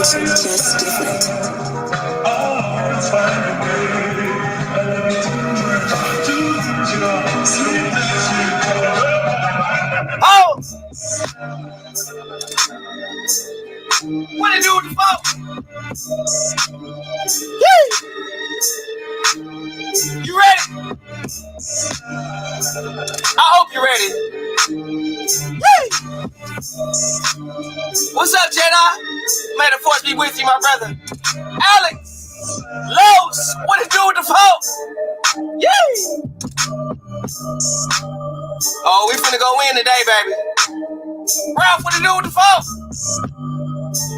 conversation just different. Oh! What it do with the phone? You ready? I hope you're ready. What's up, Jedi? May the force be with you, my brother. Alex! Los! What it do with the phone? Yay! Oh, we finna go in today, baby. Ralph, what it do with the phone?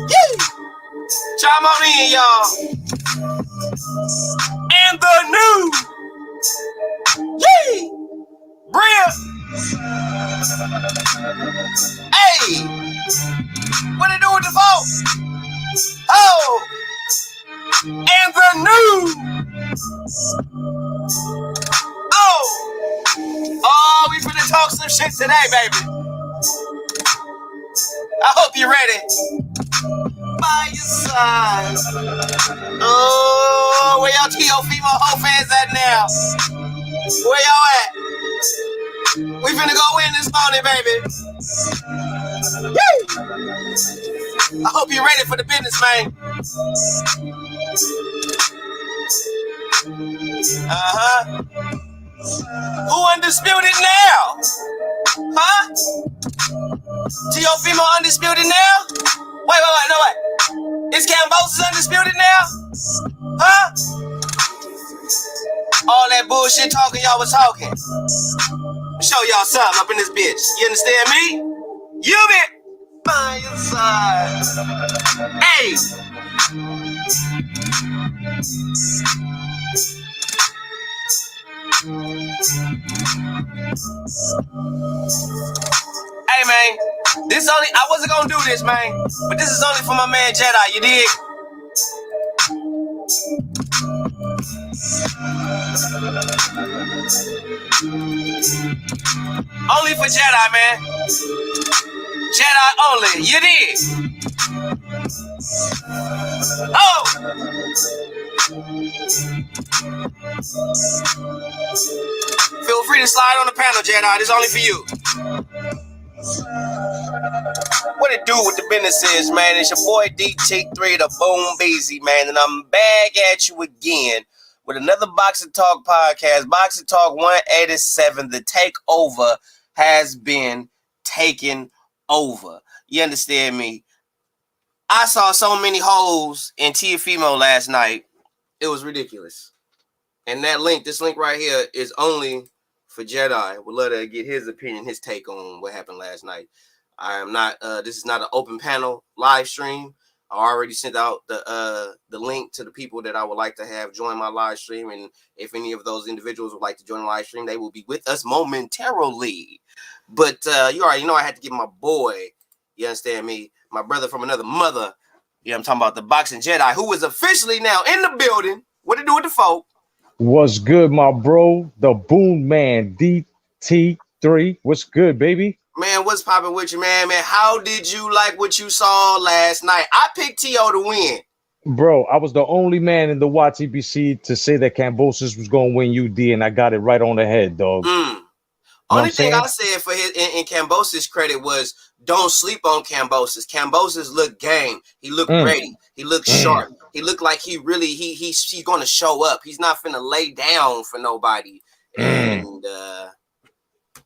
Yay! Chime on in, y'all. And the new. Yay! Bria. Hey! What it do with the phone? Oh! And the new. Oh, we finna talk some shit today, baby. I hope you're ready. By your side. Oh, where y'all T.O. female hoe fans at now? Where y'all at? We finna go in this morning, baby. Woo! I hope you're ready for the business, man. Uh-huh. Who undisputed now? Huh? T.O. female undisputed now? Wait, no, wait. Is Kambosos undisputed now? Huh? All that bullshit talking y'all was talking. Show y'all something up in this bitch. You understand me? You been by your side. Hey. Hey, man. I wasn't gonna do this, man. But this is only for my man Jedi, you dig? Only for Jedi, man. Jedi only, you dig? Oh! Feel free to slide on the panel, Jedi. This is only for you. What it do with the business is, man? It's your boy DT3, the Boom Beezy, man. And I'm back at you again with another Boxing Talk podcast. Boxing Talk 187. The takeover has been taken over. You understand me? I saw so many hoes in TFemo last night. It was ridiculous. And this link right here is only for Jedi. Would love to get his opinion, his take on what happened last night. I am not. This is not an open panel live stream. I already sent out the link to the people that I would like to have join my live stream, and if any of those individuals would like to join the live stream, they will be with us momentarily. But you already know I had to give my boy, you understand me, my brother from another mother. Yeah, I'm talking about the Boxing Jedi, who is officially now in the building. What to do with the folk? What's good, my bro? The Boom Man DT3. What's good, baby? Man, what's popping with you, man? How did you like what you saw last night? I picked T.O. to win. Bro, I was the only man in the YTBC to say that Kambosos was going to win UD, and I got it right on the head, dog. Only thing I said for his in Kambosos' credit was don't sleep on Kambosos. Kambosos looked game. He looked ready. He looked sharp. He looked like he really he's going to show up. He's not finna lay down for nobody. And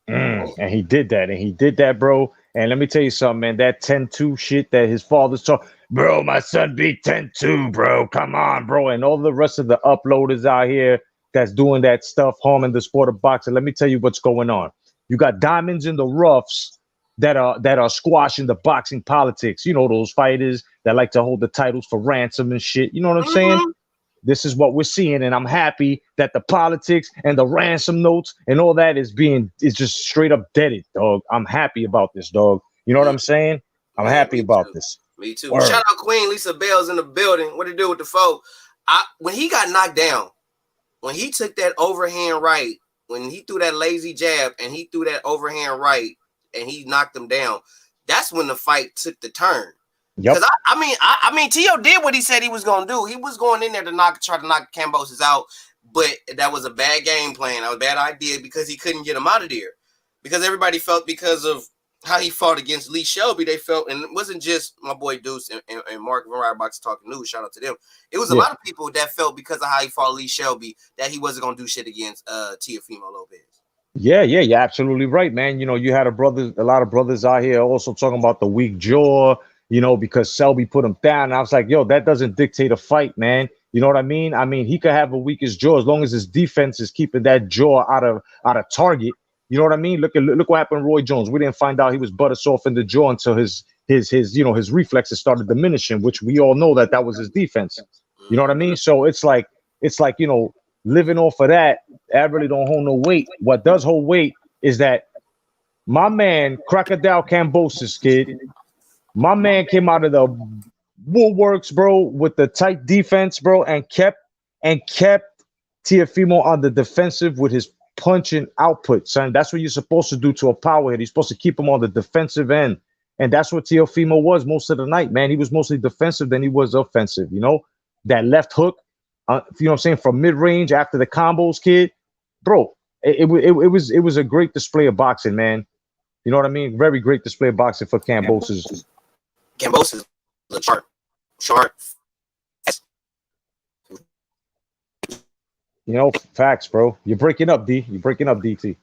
and he did that. And he did that, bro. And let me tell you something, man. That 10-2 shit that his father's talking, bro, my son beat 10-2, bro. Come on, bro. And all the rest of the uploaders out here that's doing that stuff, harming the sport of boxing. Let me tell you what's going on. You got diamonds in the roughs that are squashing the boxing politics. You know, those fighters that like to hold the titles for ransom and shit. You know what I'm saying? This is what we're seeing, and I'm happy that the politics and the ransom notes and all that is just straight up deaded, dog. I'm happy about this, dog. You know what I'm saying? I'm happy about this. Me too. Word. Shout out Queen Lisa Bell's in the building. What to do with the folk? When he got knocked down, when he took that overhand right, when he threw that lazy jab and he threw that overhand right and he knocked him down, that's when the fight took the turn. Yep. Because I mean, Tio did what he said he was gonna do. He was going in there to try to knock Kambosos out, but that was a bad game plan. That was a bad idea because he couldn't get him out of there. Because everybody felt because of how he fought against Lee Shelby, they felt, and it wasn't just my boy Deuce and Mark from Riotbox Talking News. Shout out to them. It was a lot of people that felt because of how he fought Lee Shelby that he wasn't gonna do shit against Teofimo Lopez. Yeah, you're absolutely right, man. You know, you had a lot of brothers out here also talking about the weak jaw, you know, because Selby put him down. And I was like, yo, that doesn't dictate a fight, man. You know what I mean? I mean, he could have a weakest jaw as long as his defense is keeping that jaw out of target. You know what I mean? Look what happened to Roy Jones. We didn't find out he was butter soft in the jaw until his his reflexes started diminishing, which we all know that was his defense. You know what I mean? So it's like you know, living off of that, that really don't hold no weight. What does hold weight is that my man Crocodile Kambosos, kid, my man came out of the woodworks, bro, with the tight defense, bro, and kept Teofimo on the defensive with his punching output, son. That's what you're supposed to do to a power hit. You're supposed to keep him on the defensive end. And that's what Teofimo was most of the night, man. He was mostly defensive than he was offensive, you know? That left hook, you know what I'm saying, from mid-range after the combos, kid. Bro, it was a great display of boxing, man. You know what I mean? Very great display of boxing for Kambosos. Kambosos look sharp. You know, facts, bro. You're breaking up, D. You're breaking up, DT.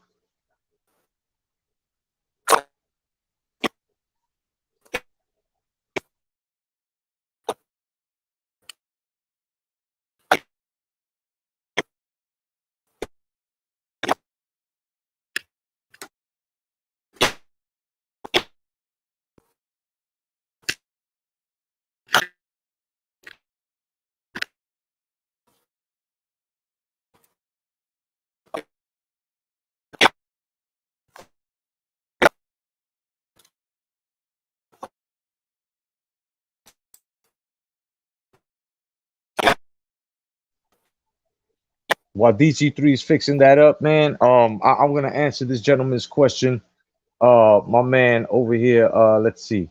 While DG3 is fixing that up, man, I'm gonna answer this gentleman's question. My man over here, let's see,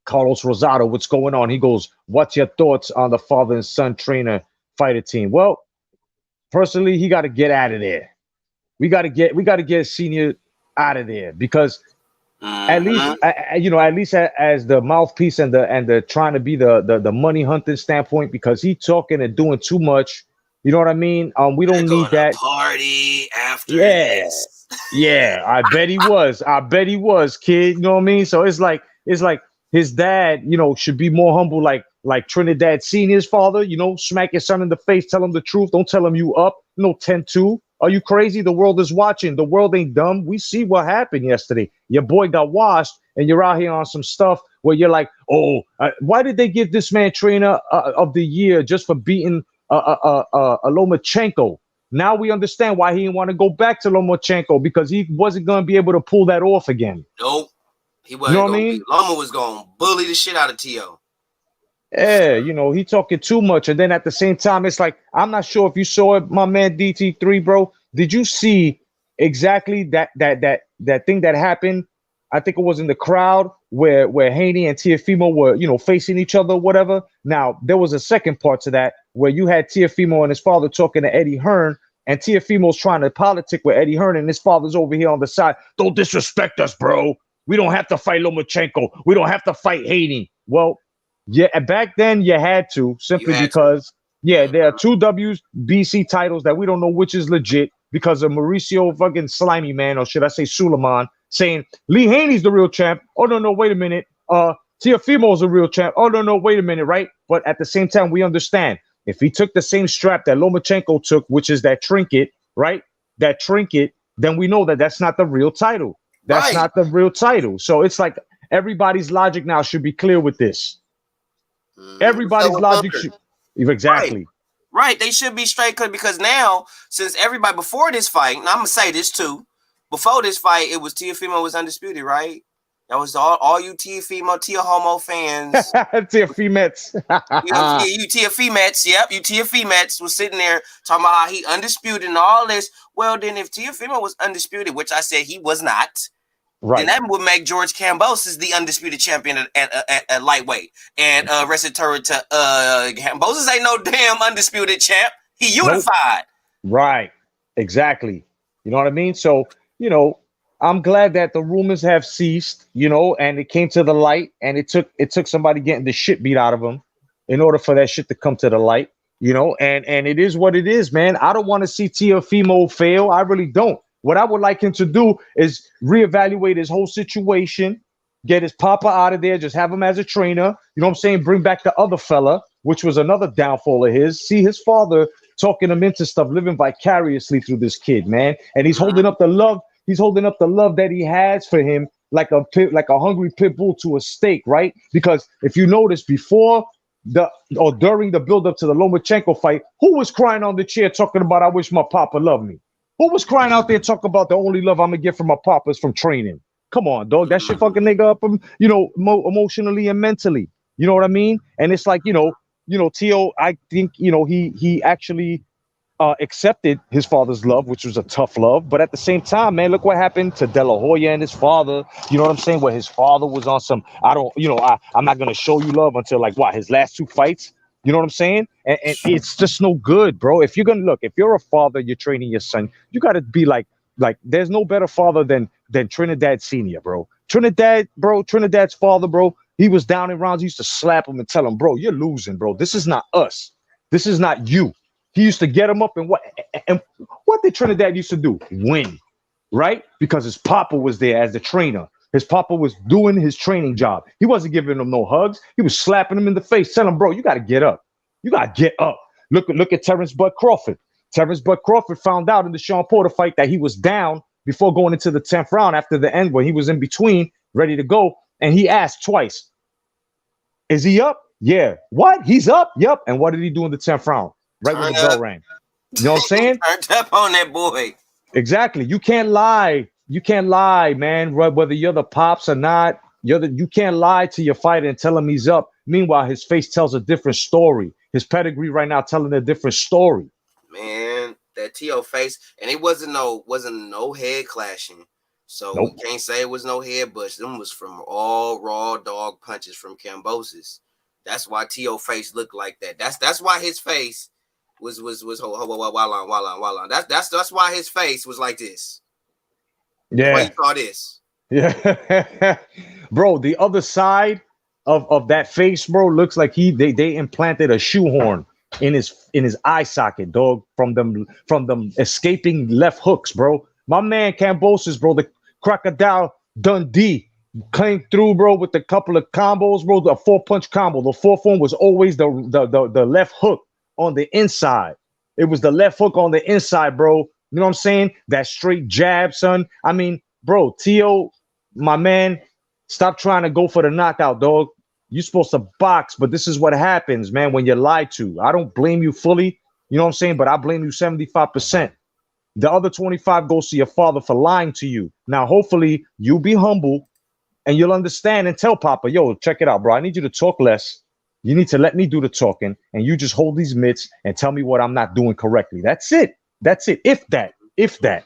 Carlos Rosado, what's going on? He goes, "What's your thoughts on the father and son trainer fighter team?" Well, personally, he got to get out of there. We got to get Senior out of there because at least, you know, at least as the mouthpiece and the trying to be the money hunting standpoint, because he talking and doing too much. You know what I mean? We don't need that party after this. Yeah, I bet he was. I bet he was, kid. You know what I mean? So it's like his dad, you know, should be more humble, like Trinidad Senior's father. You know, smack your son in the face, tell him the truth. Don't tell him you up. No 10-2. Are you crazy? The world is watching. The world ain't dumb. We see what happened yesterday. Your boy got washed, and you're out here on some stuff where you're like, oh, why did they give this man trainer of the year just for beating Lomachenko? Now we understand why he didn't want to go back to Lomachenko, because he wasn't going to be able to pull that off again. Nope. He wasn't. You know what I mean? Loma was going to bully the shit out of T.O. Yeah, you know, he talking too much. And then at the same time, it's like, I'm not sure if you saw it, my man DT3, bro. Did you see exactly that thing that happened? I think it was in the crowd where Haney and Teofimo were, you know, facing each other, whatever. Now, there was a second part to that where you had Teofimo and his father talking to Eddie Hearn, and Teofimo's trying to politic with Eddie Hearn, and his father's over here on the side. Don't disrespect us, bro. We don't have to fight Lomachenko. We don't have to fight Haney. Well, yeah, back then you had to, simply because there are two WBC titles that we don't know which is legit because of Mauricio fucking Slimy Man, or should I say Suleiman, saying Lee Haney's the real champ. Oh no, wait a minute. Teofimo's the real champ. Oh no, wait a minute, right? But at the same time, we understand if he took the same strap that Lomachenko took, which is that trinket, right? That trinket, then we know that that's not the real title. That's not the real title. So it's like everybody's logic now should be clear with this. Everybody's logic should exactly right. They should be straight because now, since everybody before this fight, and I'm gonna say this too, before this fight, it was Teofimo was undisputed, right? That was all you Teofimo, Teohomo fans. Teofimets. You Teofimets, yep, you Teofimets was sitting there talking about how he undisputed and all this. Well, then if Teofimo was undisputed, which I said he was not, then Right. that would make George Kambosos the undisputed champion at lightweight. And rest to Kambosos ain't no damn undisputed champ. He Nope. unified. Right. Exactly. You know what I mean? So, you know, I'm glad that the rumors have ceased, you know, and it came to the light, and it took somebody getting the shit beat out of him in order for that shit to come to the light, you know, and it is what it is, man. I don't want to see Teofimo fail. I really don't. What I would like him to do is reevaluate his whole situation, get his papa out of there, just have him as a trainer. You know what I'm saying? Bring back the other fella, which was another downfall of his. See his father talking him into stuff, living vicariously through this kid, man. And he's holding up the love. He's holding up the love that he has for him, like a hungry pit bull to a steak, right? Because if you notice, before the or during the build up to the Lomachenko fight, who was crying on the chair talking about "I wish my papa loved me"? Who was crying out there talking about the only love I'm gonna get from my papa is from training? Come on, dog. That shit fucking nigga up, you know, emotionally and mentally. You know what I mean? And it's like, Tio. I think he actually accepted his father's love, which was a tough love. But at the same time, man, look what happened to De La Hoya and his father. You know what I'm saying? Where his father was on some, I don't, I'm not going to show you love until like what, his last two fights. You know what I'm saying? And it's just no good, bro. If you're going to look, if you're a father, you're training your son, you got to be like, there's no better father than Trinidad Senior, bro. Trinidad's father, bro. He was down in rounds. He used to slap him and tell him, bro, you're losing, bro. This is not us. This is not you. He used to get him up, and what did Trinidad used to do? Win, right? Because his papa was there as the trainer. His papa was doing his training job. He wasn't giving him no hugs. He was slapping him in the face, telling him, bro, you got to get up. You got to get up. Look at Terrence Bud Crawford. Terrence Bud Crawford found out in the Sean Porter fight that he was down before going into the 10th round after the end, where he was in between, ready to go. And he asked twice, is he up? Yeah. What? He's up? Yep. And what did he do in the 10th round? Right when Turn the bell up. rang. You know what I'm saying? Turned up on that boy. Exactly. You can't lie. You can't lie, man. Whether you're the pops or not, you can't lie to your fighter and tell him he's up. Meanwhile, his face tells a different story. His pedigree right now telling a different story. Man, that T.O. face, and it wasn't no head clashing. So Nope. we can't say it was no head bush. Them was from all raw dog punches from Kambosos. That's why T.O. face looked like that. That's why his face was wall on. That's why his face was like this. That's why you Yeah. saw this. Yeah. Bro, the other side of that face, bro, looks like they implanted a shoehorn in his eye socket, dog, from them escaping left hooks, bro. My man Cambosos, bro, the crocodile Dundee came through, bro, with a couple of combos, bro. The 4-punch combo. The fourth one was always the left hook on the inside. It was the left hook on the inside, bro. You know what I'm saying? That straight jab, son. I mean, bro, Tio, my man, stop trying to go for the knockout, dog. You're supposed to box, but this is what happens, man, when you're lied to. I don't blame you fully, you know what I'm saying? But I blame you 75%. The other 25 goes to your father for lying to you. Now, hopefully, you'll be humble and you'll understand and tell Papa, yo, check it out, bro. I need you to talk less. You need to let me do the talking, and you just hold these mitts and tell me what I'm not doing correctly. That's it. That's it. If that. If that.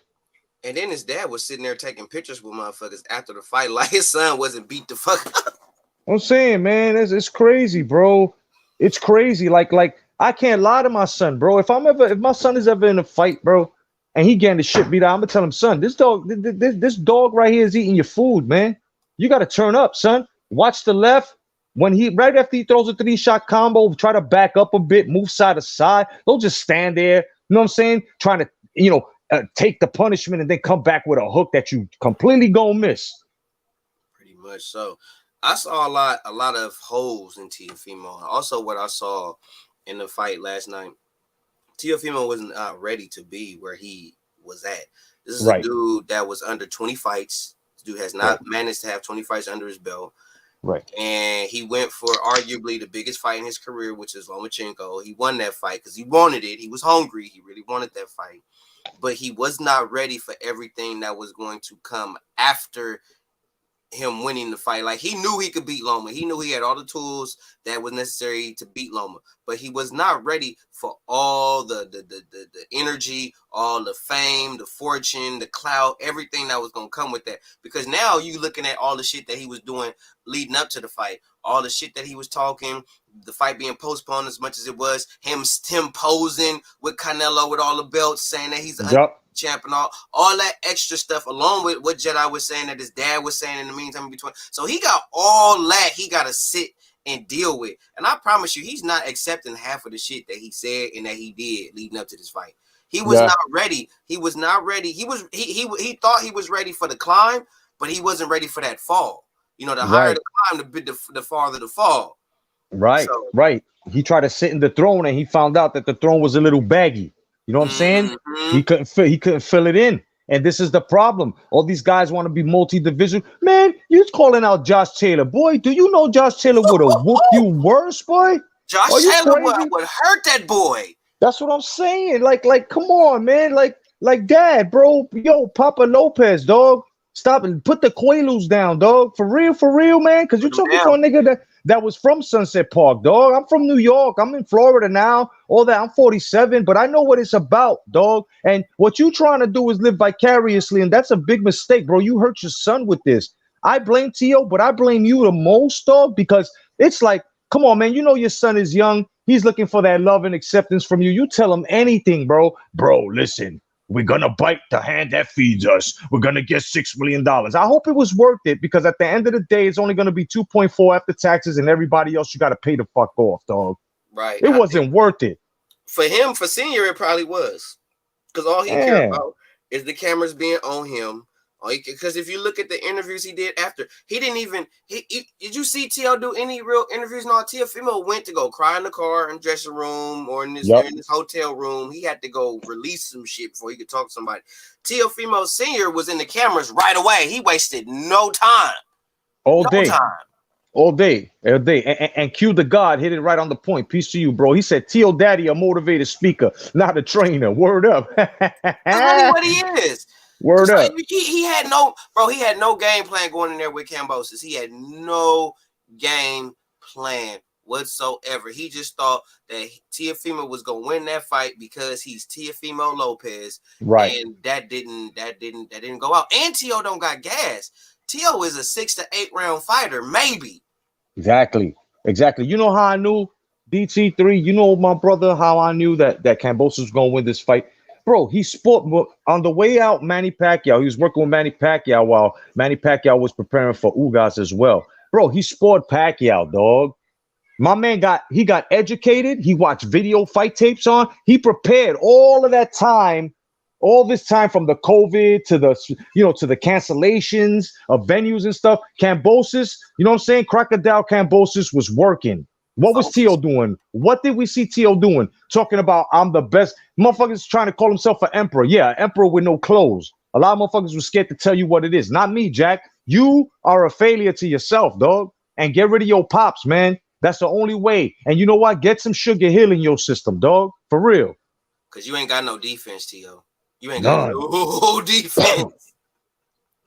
And then his dad was sitting there taking pictures with motherfuckers after the fight, like his son wasn't beat the fuck up. I'm saying, man, it's crazy, bro. It's crazy. Like I can't lie to my son, bro. If my son is ever in a fight, bro, and he getting the shit beat out, I'm gonna tell him, son, this dog right here is eating your food, man. You gotta turn up, son. Watch the left. When he right after he throws a 3-shot combo, try to back up a bit, move side to side. Don't just stand there. You know what I'm saying? Trying to, take the punishment and then come back with a hook that you completely gonna miss. Pretty much so. I saw a lot of holes in Teofimo. Also, what I saw in the fight last night, Teofimo wasn't ready to be where he was at. This is a Right. dude that was under 20 fights. This dude has not managed to have 20 fights under his belt. Right. And he went for arguably the biggest fight in his career, which is Lomachenko. He won that fight because he wanted it. He was hungry. He really wanted that fight. But he was not ready for everything that was going to come after him winning the fight. Like, he knew he could beat Loma. He knew he had all the tools that was necessary to beat Loma, but he was not ready for all the energy, all the fame, the fortune, the clout, everything that was gonna come with that. Because now you looking at all the shit that he was doing leading up to the fight, all the shit that he was talking, the fight being postponed as much as it was, him posing with Canelo with all the belts, saying that he's a champ and all that extra stuff, along with what Jedi was saying that his dad was saying in the meantime in between. So he got all that he got to sit and deal with. And I promise you, he's not accepting half of the shit that he said and that he did leading up to this fight. He was not ready. He was not ready. He thought he was ready for the climb, but he wasn't ready for that fall. You know, the higher the climb, the farther the fall. Right, right. He tried to sit in the throne and he found out that the throne was a little baggy. You know what I'm saying? He couldn't fill it in. And this is the problem. All these guys want to be multi-division. Man, you calling out Josh Taylor. Boy, do you know Josh Taylor would have whooped you worse, boy? Josh Taylor would hurt that boy. That's what I'm saying. Like, come on, man. Like dad, bro. Yo, Papa Lopez, dog. Stop and put the Quaaludes down, dog. For real, man. Because you're talking to a nigga that was from Sunset Park, dog. I'm from New York. I'm in Florida now. All that. I'm 47, but I know what it's about, dog. And what you trying to do is live vicariously, and that's a big mistake, bro. You hurt your son with this. I blame Tio, but I blame you the most, dog, because it's like, come on, man. You know your son is young. He's looking for that love and acceptance from you. You tell him anything, bro. Bro, listen. We're going to bite the hand that feeds us. We're going to get $6 million. I hope it was worth it, because at the end of the day, it's only going to be 2.4 after taxes, and everybody else you got to pay the fuck off, dog. Right. It wasn't worth it. For him, for Senior, it probably was. Because all he cared about is the cameras being on him. Because if you look at the interviews he did after, he didn't even. Did you see T.O. do any real interviews? No, Teofimo went to go cry in the car, in the dressing room, or in this hotel room. He had to go release some shit before he could talk to somebody. Teofimo Senior was in the cameras right away. He wasted no time. All day. And Q the God hit it right on the point. Peace to you, bro. He said, T.O. Daddy, a motivated speaker, not a trainer. Word up. That's really what he is. Word up. He had no game plan going in there with Kambosos. He had no game plan whatsoever. He just thought that Teofimo was gonna win that fight because he's Teofimo Lopez. Right. And that didn't go out. And T.O. don't got gas. T.O. is a 6 to 8 round fighter, maybe. Exactly. You know how I knew DT3? You know, my brother, how I knew that Kambosos was gonna win this fight? Bro, he spoke on the way out. Manny Pacquiao, he was working with Manny Pacquiao while Manny Pacquiao was preparing for Ugas as well. Bro, he spoiled Pacquiao, dog. My man got educated. He watched video fight tapes on. He prepared all of that time, all this time from the COVID to the cancellations of venues and stuff. Kambosos, you know what I'm saying? Crocodile Kambosos was working. What was T.O. doing? What did we see T.O. doing? Talking about I'm the best. Motherfuckers trying to call himself an emperor. Yeah, emperor with no clothes. A lot of motherfuckers were scared to tell you what it is. Not me, Jack. You are a failure to yourself, dog. And get rid of your pops, man. That's the only way. And you know what? Get some Sugar Hill in your system, dog. For real. Because you ain't got no defense, T.O. You ain't got no defense.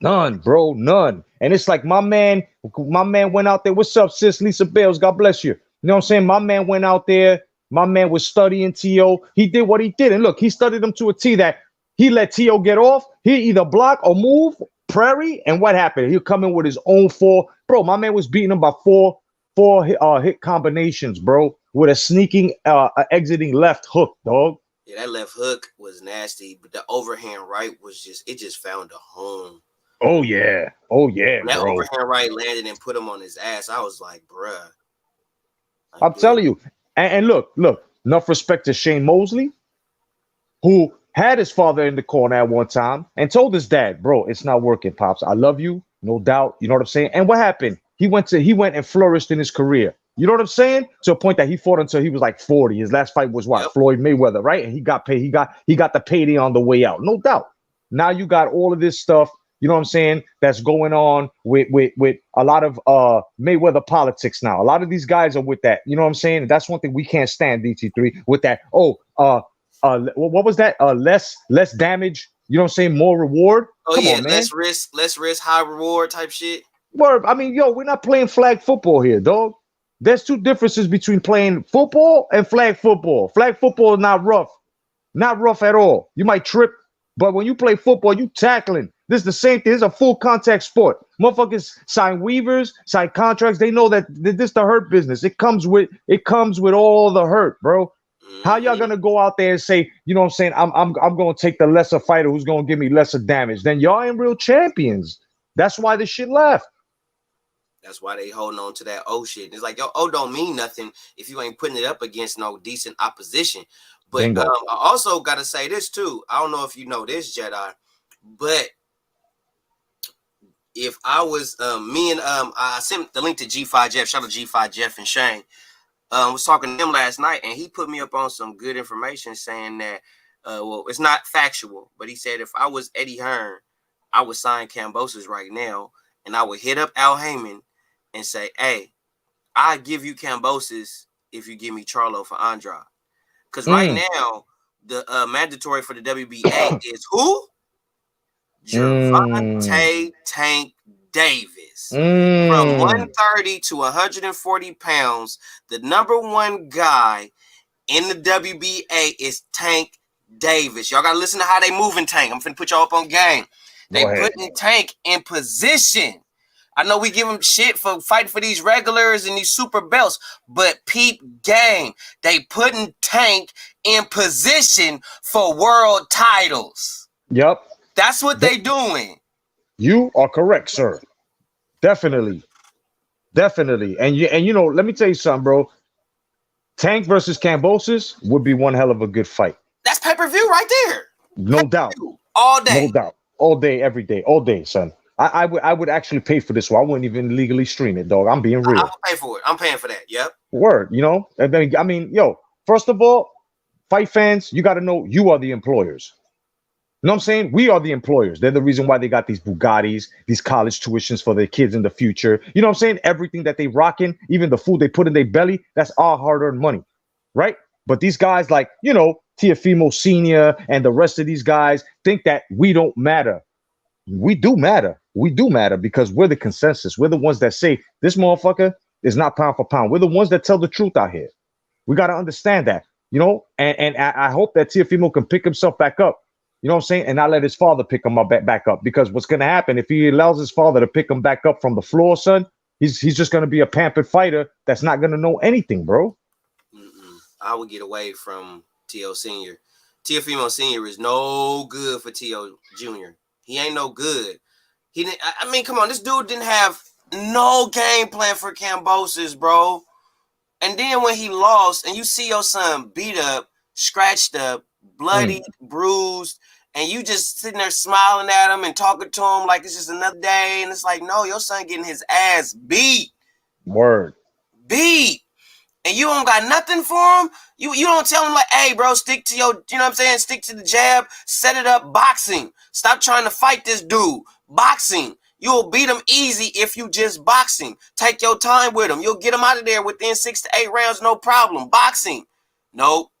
None, bro. None. And it's like my man went out there. What's up, sis? Lisa Bales. God bless you. You know what I'm saying? My man went out there. My man was studying T.O. He did what he did. And look, he studied him to a T that he let T.O. get off. He either block or move, prairie. And what happened? He'll come in with his own 4. Bro, my man was beating him by four hit combinations, bro, with a sneaking, exiting left hook, dog. Yeah, that left hook was nasty. But the overhand right was just found a home. Oh, yeah. When that bro. Overhand right landed and put him on his ass. I was like, bruh. I'm telling you. And look, enough respect to Shane Mosley, who had his father in the corner at one time and told his dad, bro, it's not working, Pops. I love you, no doubt. You know what I'm saying? And what happened? He went and flourished in his career. You know what I'm saying? To a point that he fought until he was like 40. His last fight was what? Yep. Floyd Mayweather, right? And he got paid. He got the payday on the way out, no doubt. Now you got all of this stuff. You know what I'm saying? That's going on with a lot of Mayweather politics now. A lot of these guys are with that. You know what I'm saying? And that's one thing we can't stand, DT3, with that. What was that? Less damage. You know what I'm saying? More reward. Oh, come on, man. Less risk, high reward type shit. Word. I mean, yo, we're not playing flag football here, dog. There's two differences between playing football and flag football. Flag football is not rough. Not rough at all. You might trip, but when you play football, you tackling. This is the same thing. This is a full contact sport. Motherfuckers sign weavers, sign contracts. They know that this the hurt business. It comes with all the hurt, bro. How y'all Mm-hmm. gonna go out there and say, you know what I'm saying? I'm gonna take the lesser fighter who's gonna give me lesser damage. Then y'all ain't real champions. That's why this shit left. That's why they holding on to that O shit. It's like, yo, O don't mean nothing if you ain't putting it up against no decent opposition. But Bingo. I also got to say this too. I don't know if you know this, Jedi, but if I was me and I sent the link to G5 Jeff. Shout out to G5 Jeff and Shane. Was talking to him last night, and he put me up on some good information saying that, well, it's not factual, but he said if I was Eddie Hearn, I would sign Kambosos right now, and I would hit up Al Heyman and say, hey, I give you Kambosos if you give me Charlo for Andrade. Because right now, the mandatory for the WBA is who? Gervonta Tank Davis. From 130 to 140 pounds, the number one guy in the WBA is Tank Davis. Y'all got to listen to how they moving Tank. I'm finna put y'all up on game. They putting Tank in position. I know we give him shit for fighting for these regulars and these super belts, but peep game. They putting Tank in position for world titles. Yep. That's what they doing. You are correct, sir. Definitely. And you know, let me tell you something, bro. Tank versus Kambosos would be one hell of a good fight. That's pay-per-view right there. No doubt. All day. No doubt. All day, every day. All day, son. I would actually pay for this one. I wouldn't even legally stream it, dog. I'm being real. I'll pay for it. I'm paying for that. Yep. Word, you know? And then, I mean, yo, first of all, fight fans, you got to know you are the employers. You know what I'm saying? We are the employers. They're the reason why they got these Bugattis, these college tuitions for their kids in the future. You know what I'm saying? Everything that they rocking, even the food they put in their belly, that's our hard-earned money, right? But these guys like, you know, Teofimo Sr. and the rest of these guys think that we don't matter. We do matter. We do matter because we're the consensus. We're the ones that say this motherfucker is not pound for pound. We're the ones that tell the truth out here. We got to understand that, you know, and I hope that Teofimo can pick himself back up. You know what I'm saying? And not let his father pick him up back up, because what's going to happen if he allows his father to pick him back up from the floor, son, he's just going to be a pampered fighter that's not going to know anything, bro. I would get away from T.O. Sr. Teofimo Sr. is no good for T.O. Jr. He ain't no good. He didn't. I mean, come on, this dude didn't have no game plan for Kambosos, bro. And then when he lost, and you see your son beat up, scratched up, bloody, bruised, and you just sitting there smiling at him and talking to him like it's just another day, and it's like, no, your son getting his ass beat. Word. Beat. And you don't got nothing for him? You don't tell him like, hey, bro, stick to your, you know what I'm saying? Stick to the jab, set it up, boxing. Stop trying to fight this dude. Boxing. You'll beat him easy if you just boxing. Take your time with him. You'll get him out of there within 6 to 8 rounds, no problem. Boxing. Nope.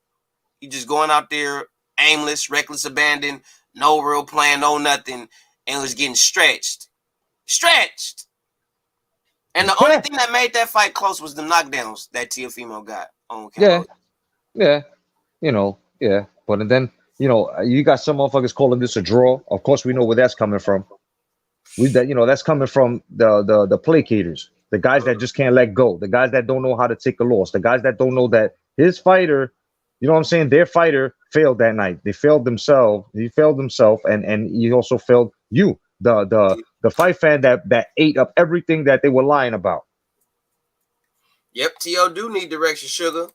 You just going out there aimless, reckless abandon, no real plan, no nothing, and was getting stretched. Stretched. And the only thing that made that fight close was the knockdowns that Teofimo got on Kambosos. Yeah. You know, yeah. But then, you know, you got some motherfuckers calling this a draw. Of course, we know where that's coming from. That's coming from the placators, the guys that just can't let go, the guys that don't know how to take a loss, the guys that don't know that his fighter, you know what I'm saying, their fighter failed that night. They failed themselves. He failed himself, and he also failed you, the fight fan that ate up everything that they were lying about. Yep, T.O. do need direction, sugar.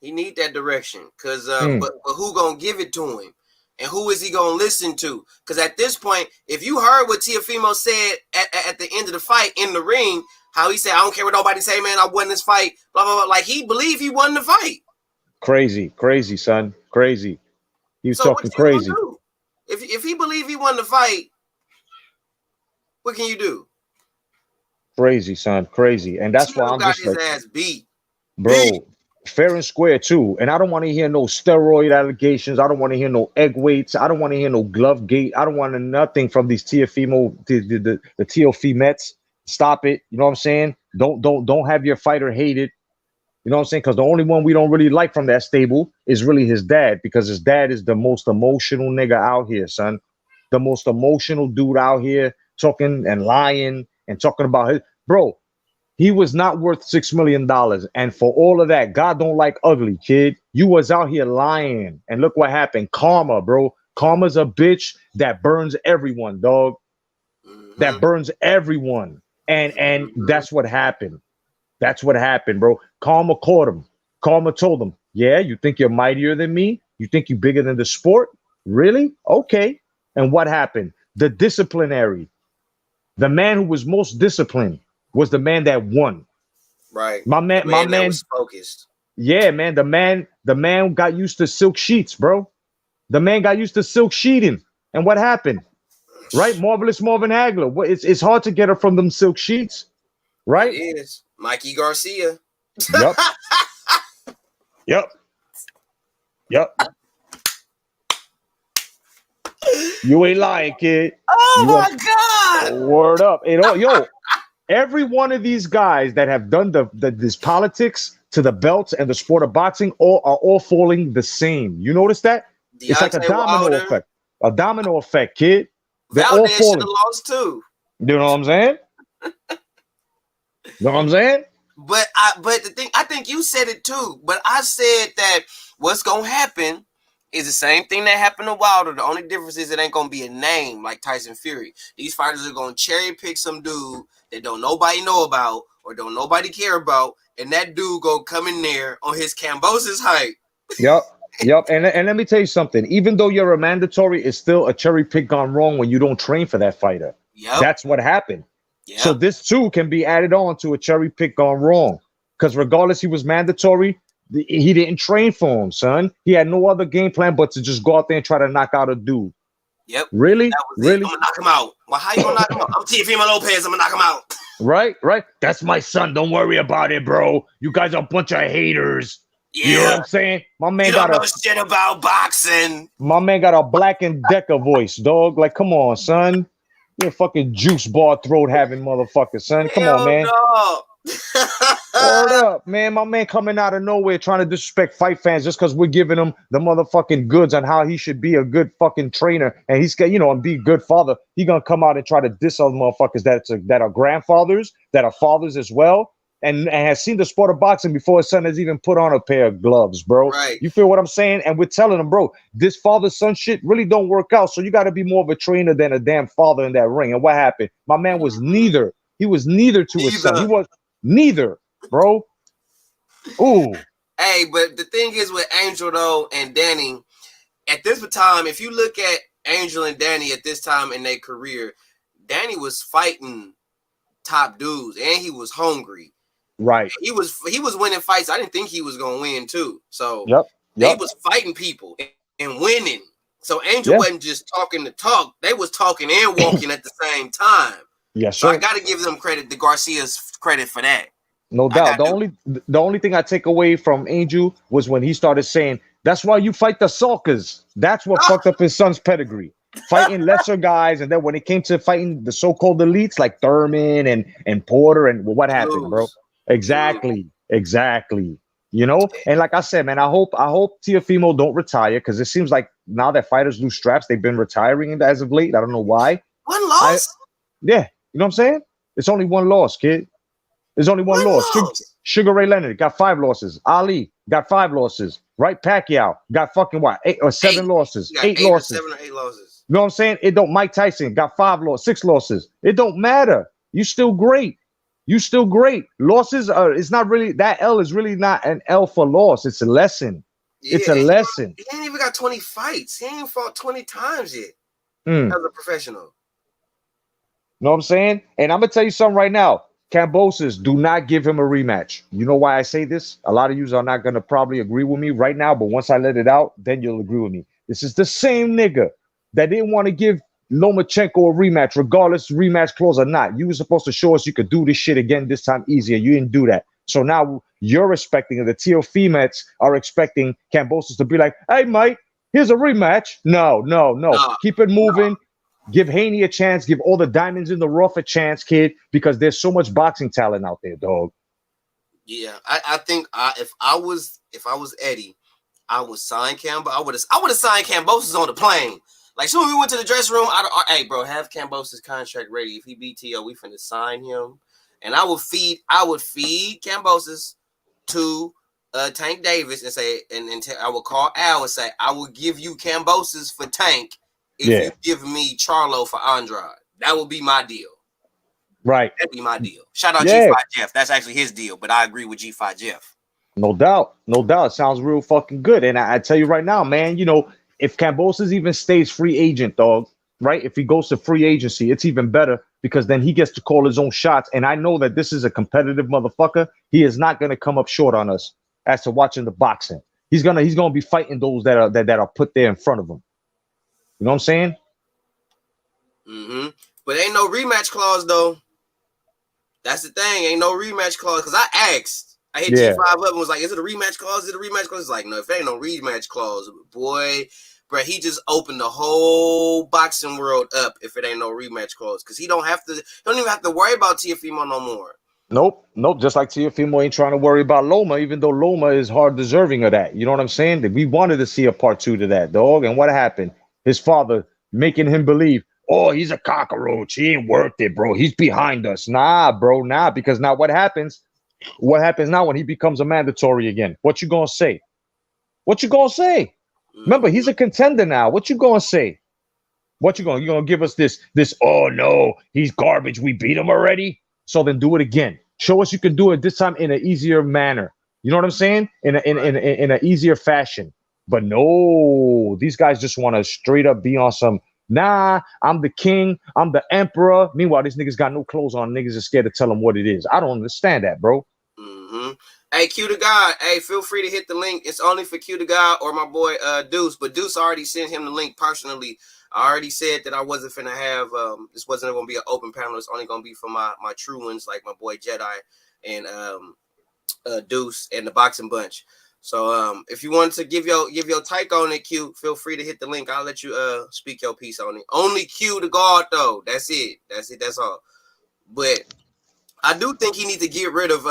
He need that direction, cause but who gonna give it to him? And who is he going to listen to? Because at this point, if you heard what Teofimo said at the end of the fight in the ring, how he said, I don't care what nobody say, man, I won this fight, blah, blah, blah. Like, he believed he won the fight. Crazy, son. Crazy. He was so talking crazy. Do? If he believed he won the fight, what can you do? Crazy, son. Crazy. And that's why I'm got just his like, ass beat. Bro, fair and square too. And I don't want to hear no steroid allegations. I don't want to hear no egg weights. I don't want to hear no glove gate. I don't want nothing from these Teofimo, the Teofimettes. Stop it. You know what I'm saying? Don't have your fighter hated. You know what I'm saying? Because the only one we don't really like from that stable is really his dad, because his dad is the most emotional nigga out here, son. The most emotional dude out here talking and lying and talking about his bro. He was not worth $6 million, and for all of that, God don't like ugly, kid. You was out here lying, and look what happened. Karma, bro. Karma's a bitch that burns everyone, dog. That Mm-hmm. burns everyone, and Mm-hmm. that's what happened. That's what happened, bro. Karma caught him. Karma told him, "Yeah, you think you're mightier than me? You think you're bigger than the sport? Really? Okay." And what happened? The disciplinary, the man who was most disciplined, was the man that won. Right. My The man, my man that man, was focused. yeah, man, the man got used to silk sheets, bro. The man got used to silk sheeting. And what happened? Right? Marvelous Marvin Hagler. It's hard to get her from them silk sheets, It right? is. Mikey Garcia. Yup. Yup. Yup. You ain't lying, kid. Oh You my God. word up. It all yo, every one of these guys that have done this politics to the belts and the sport of boxing are all falling the same. You notice that? It's like a Deontay domino Wilder. effect. A domino effect, kid. They're all Valdez should have falling. lost too. You know what I'm saying? You know what I'm saying? But the thing, I think you said it too. But I said that what's gonna happen is the same thing that happened to Wilder. The only difference is it ain't gonna be a name like Tyson Fury. These fighters are gonna cherry pick some dude that don't nobody know about or don't nobody care about, and that dude go come in there on his Kambosos hype. Yep. Yep. And let me tell you something. Even though you're a mandatory, it's still a cherry pick gone wrong when you don't train for that fighter. Yep. That's what happened. So Yep. this too can be added on to a cherry pick gone wrong. Because regardless, he was mandatory. He didn't train for him, son. He had no other game plan but to just go out there and try to knock out a dude. Yep. Really? That was it. Really? I'm gonna knock him out. Well, how you gonna knock him out? I'm Teofimo Lopez. I'm gonna knock him out. Right? Right? That's my son. Don't worry about it, bro. You guys are a bunch of haters. You know what Yeah. I'm saying? You don't know shit about boxing. My man got a Black and Decker voice, dog. Like, come on, son. You're a fucking juice bar throat having motherfucker, son. Come on, Hell man. no. Word up, man. My man coming out of nowhere trying to disrespect fight fans just because we're giving him the motherfucking goods on how he should be a good fucking trainer and he's got, and be a good father. He gonna come out and try to diss other motherfuckers that are grandfathers, that are fathers as well, and has seen the sport of boxing before his son has even put on a pair of gloves, bro. Right. You feel what I'm saying? And we're telling him, bro, this father-son shit really don't work out. So you got to be more of a trainer than a damn father in that ring. And what happened? My man was neither. He was neither to his son. He was neither, bro. Ooh. Hey, but the thing is with Angel though and Danny, at this time, if you look at Angel and Danny at this time in their career, Danny was fighting top dudes and he was hungry. Right. He was winning fights. I didn't think he was gonna win too. So Yep. They was fighting people and winning. So Angel wasn't just talking to talk; they was talking and walking at the same time. Yes, so sir. I got to give them credit, the Garcia's credit for that. No doubt. The only thing I take away from Angel was when he started saying, "That's why you fight the Salkers." That's what fucked up his son's pedigree. Fighting lesser guys, and then when it came to fighting the so-called elites like Thurman and Porter, and what happened, bro? Exactly. And like I said, man, I hope Teofimo don't retire because it seems like now that fighters lose straps, they've been retiring as of late. I don't know why. One loss? Yeah, you know what I'm saying? It's only one loss, kid. There's only one loss. Sugar Ray Leonard got 5 losses. Ali got 5 losses. Right? Pacquiao got fucking what? 8 or 7 losses. 8 losses. 7 or 8 losses. You know what I'm saying? It don't. Mike Tyson got 6 losses. It don't matter. You still great. Losses are. It's not really that L is really not an L for loss. It's a lesson. Yeah, it's a lesson. He ain't even got 20 fights. He ain't fought 20 times yet as a professional. You know what I'm saying? And I'm gonna tell you something right now. Kambosos, do not give him a rematch. You know why I say this? A lot of you are not gonna probably agree with me right now, but once I let it out, then you'll agree with me. This is the same nigga that didn't want to give Lomachenko a rematch, regardless rematch clause or not. You were supposed to show us you could do this shit again this time easier. You didn't do that. So now you're expecting, and the Teofimets are expecting Kambosos to be like, "Hey, mate, here's a rematch." No. Keep it moving. Give Haney a chance. Give all the diamonds in the rough a chance, kid, because there's so much boxing talent out there, dog. Yeah, I think if I was Eddie, I would sign Campbell. I would have signed Kambosos on the plane. Like soon as we went to the dressing room, hey bro, have Kambosos contract ready. If he BTO, we finna sign him. And I would feed Kambosos to Tank Davis and say, I would call Al and say, I will give you Kambosos for Tank if you Yeah, give me Charlo for Andrade. That would be my deal. right. That'd be my deal. Shout out Yeah, G5 Jeff. That's actually his deal, but I agree with G5 Jeff. no doubt, no doubt. It sounds real fucking good. And I tell you right now, man, if Cambosis even stays free agent, dog, right? If he goes to free agency, it's even better because then he gets to call his own shots. And I know that this is a competitive motherfucker. He is not gonna come up short on us as to watching the boxing. He's gonna be fighting those that are put there in front of him. You know what I'm saying? Mm-hmm. But ain't no rematch clause though. That's the thing. Ain't no rematch clause. Cause I asked. I hit Yeah. G5 up and was like, is it a rematch clause? Is it a rematch clause? It's like, no, if there ain't no rematch clause, boy, bro, he just opened the whole boxing world up if it ain't no rematch clause. Cause he don't even have to worry about Tiafimo no more. Nope, nope. Just like Teofimo ain't trying to worry about Loma, even though Loma is hard deserving of that. You know what I'm saying? That we wanted to see a part two to that, dog. And what happened? His father making him believe, oh, he's a cockroach. He ain't worth it, bro. He's behind us. Nah, bro, nah. Because now what happens? What happens now when he becomes a mandatory again? What you gonna say? What you gonna say? Remember, he's a contender now. What you gonna say? What you gonna give us this? Oh no, he's garbage. We beat him already. So then do it again. Show us you can do it this time in an easier manner. You know what I'm saying? In an easier fashion. But no, these guys just want to straight up be on some. Nah, I'm the king. I'm the emperor. Meanwhile, these niggas got no clothes on. Niggas are scared to tell them what it is. I don't understand that, bro. Mm-hmm. Hey, Q to God. Hey, feel free to hit the link. It's only for Q to God or my boy Deuce. But Deuce already sent him the link personally. I already said that I wasn't finna have this wasn't gonna be an open panel. It's only gonna be for my true ones like my boy Jedi and Deuce and the Boxing Bunch. So if you wanted to give your take on it, Q, feel free to hit the link. I'll let you speak your piece on it. Only Q to God though. That's it. That's all. But I do think he needs to get rid of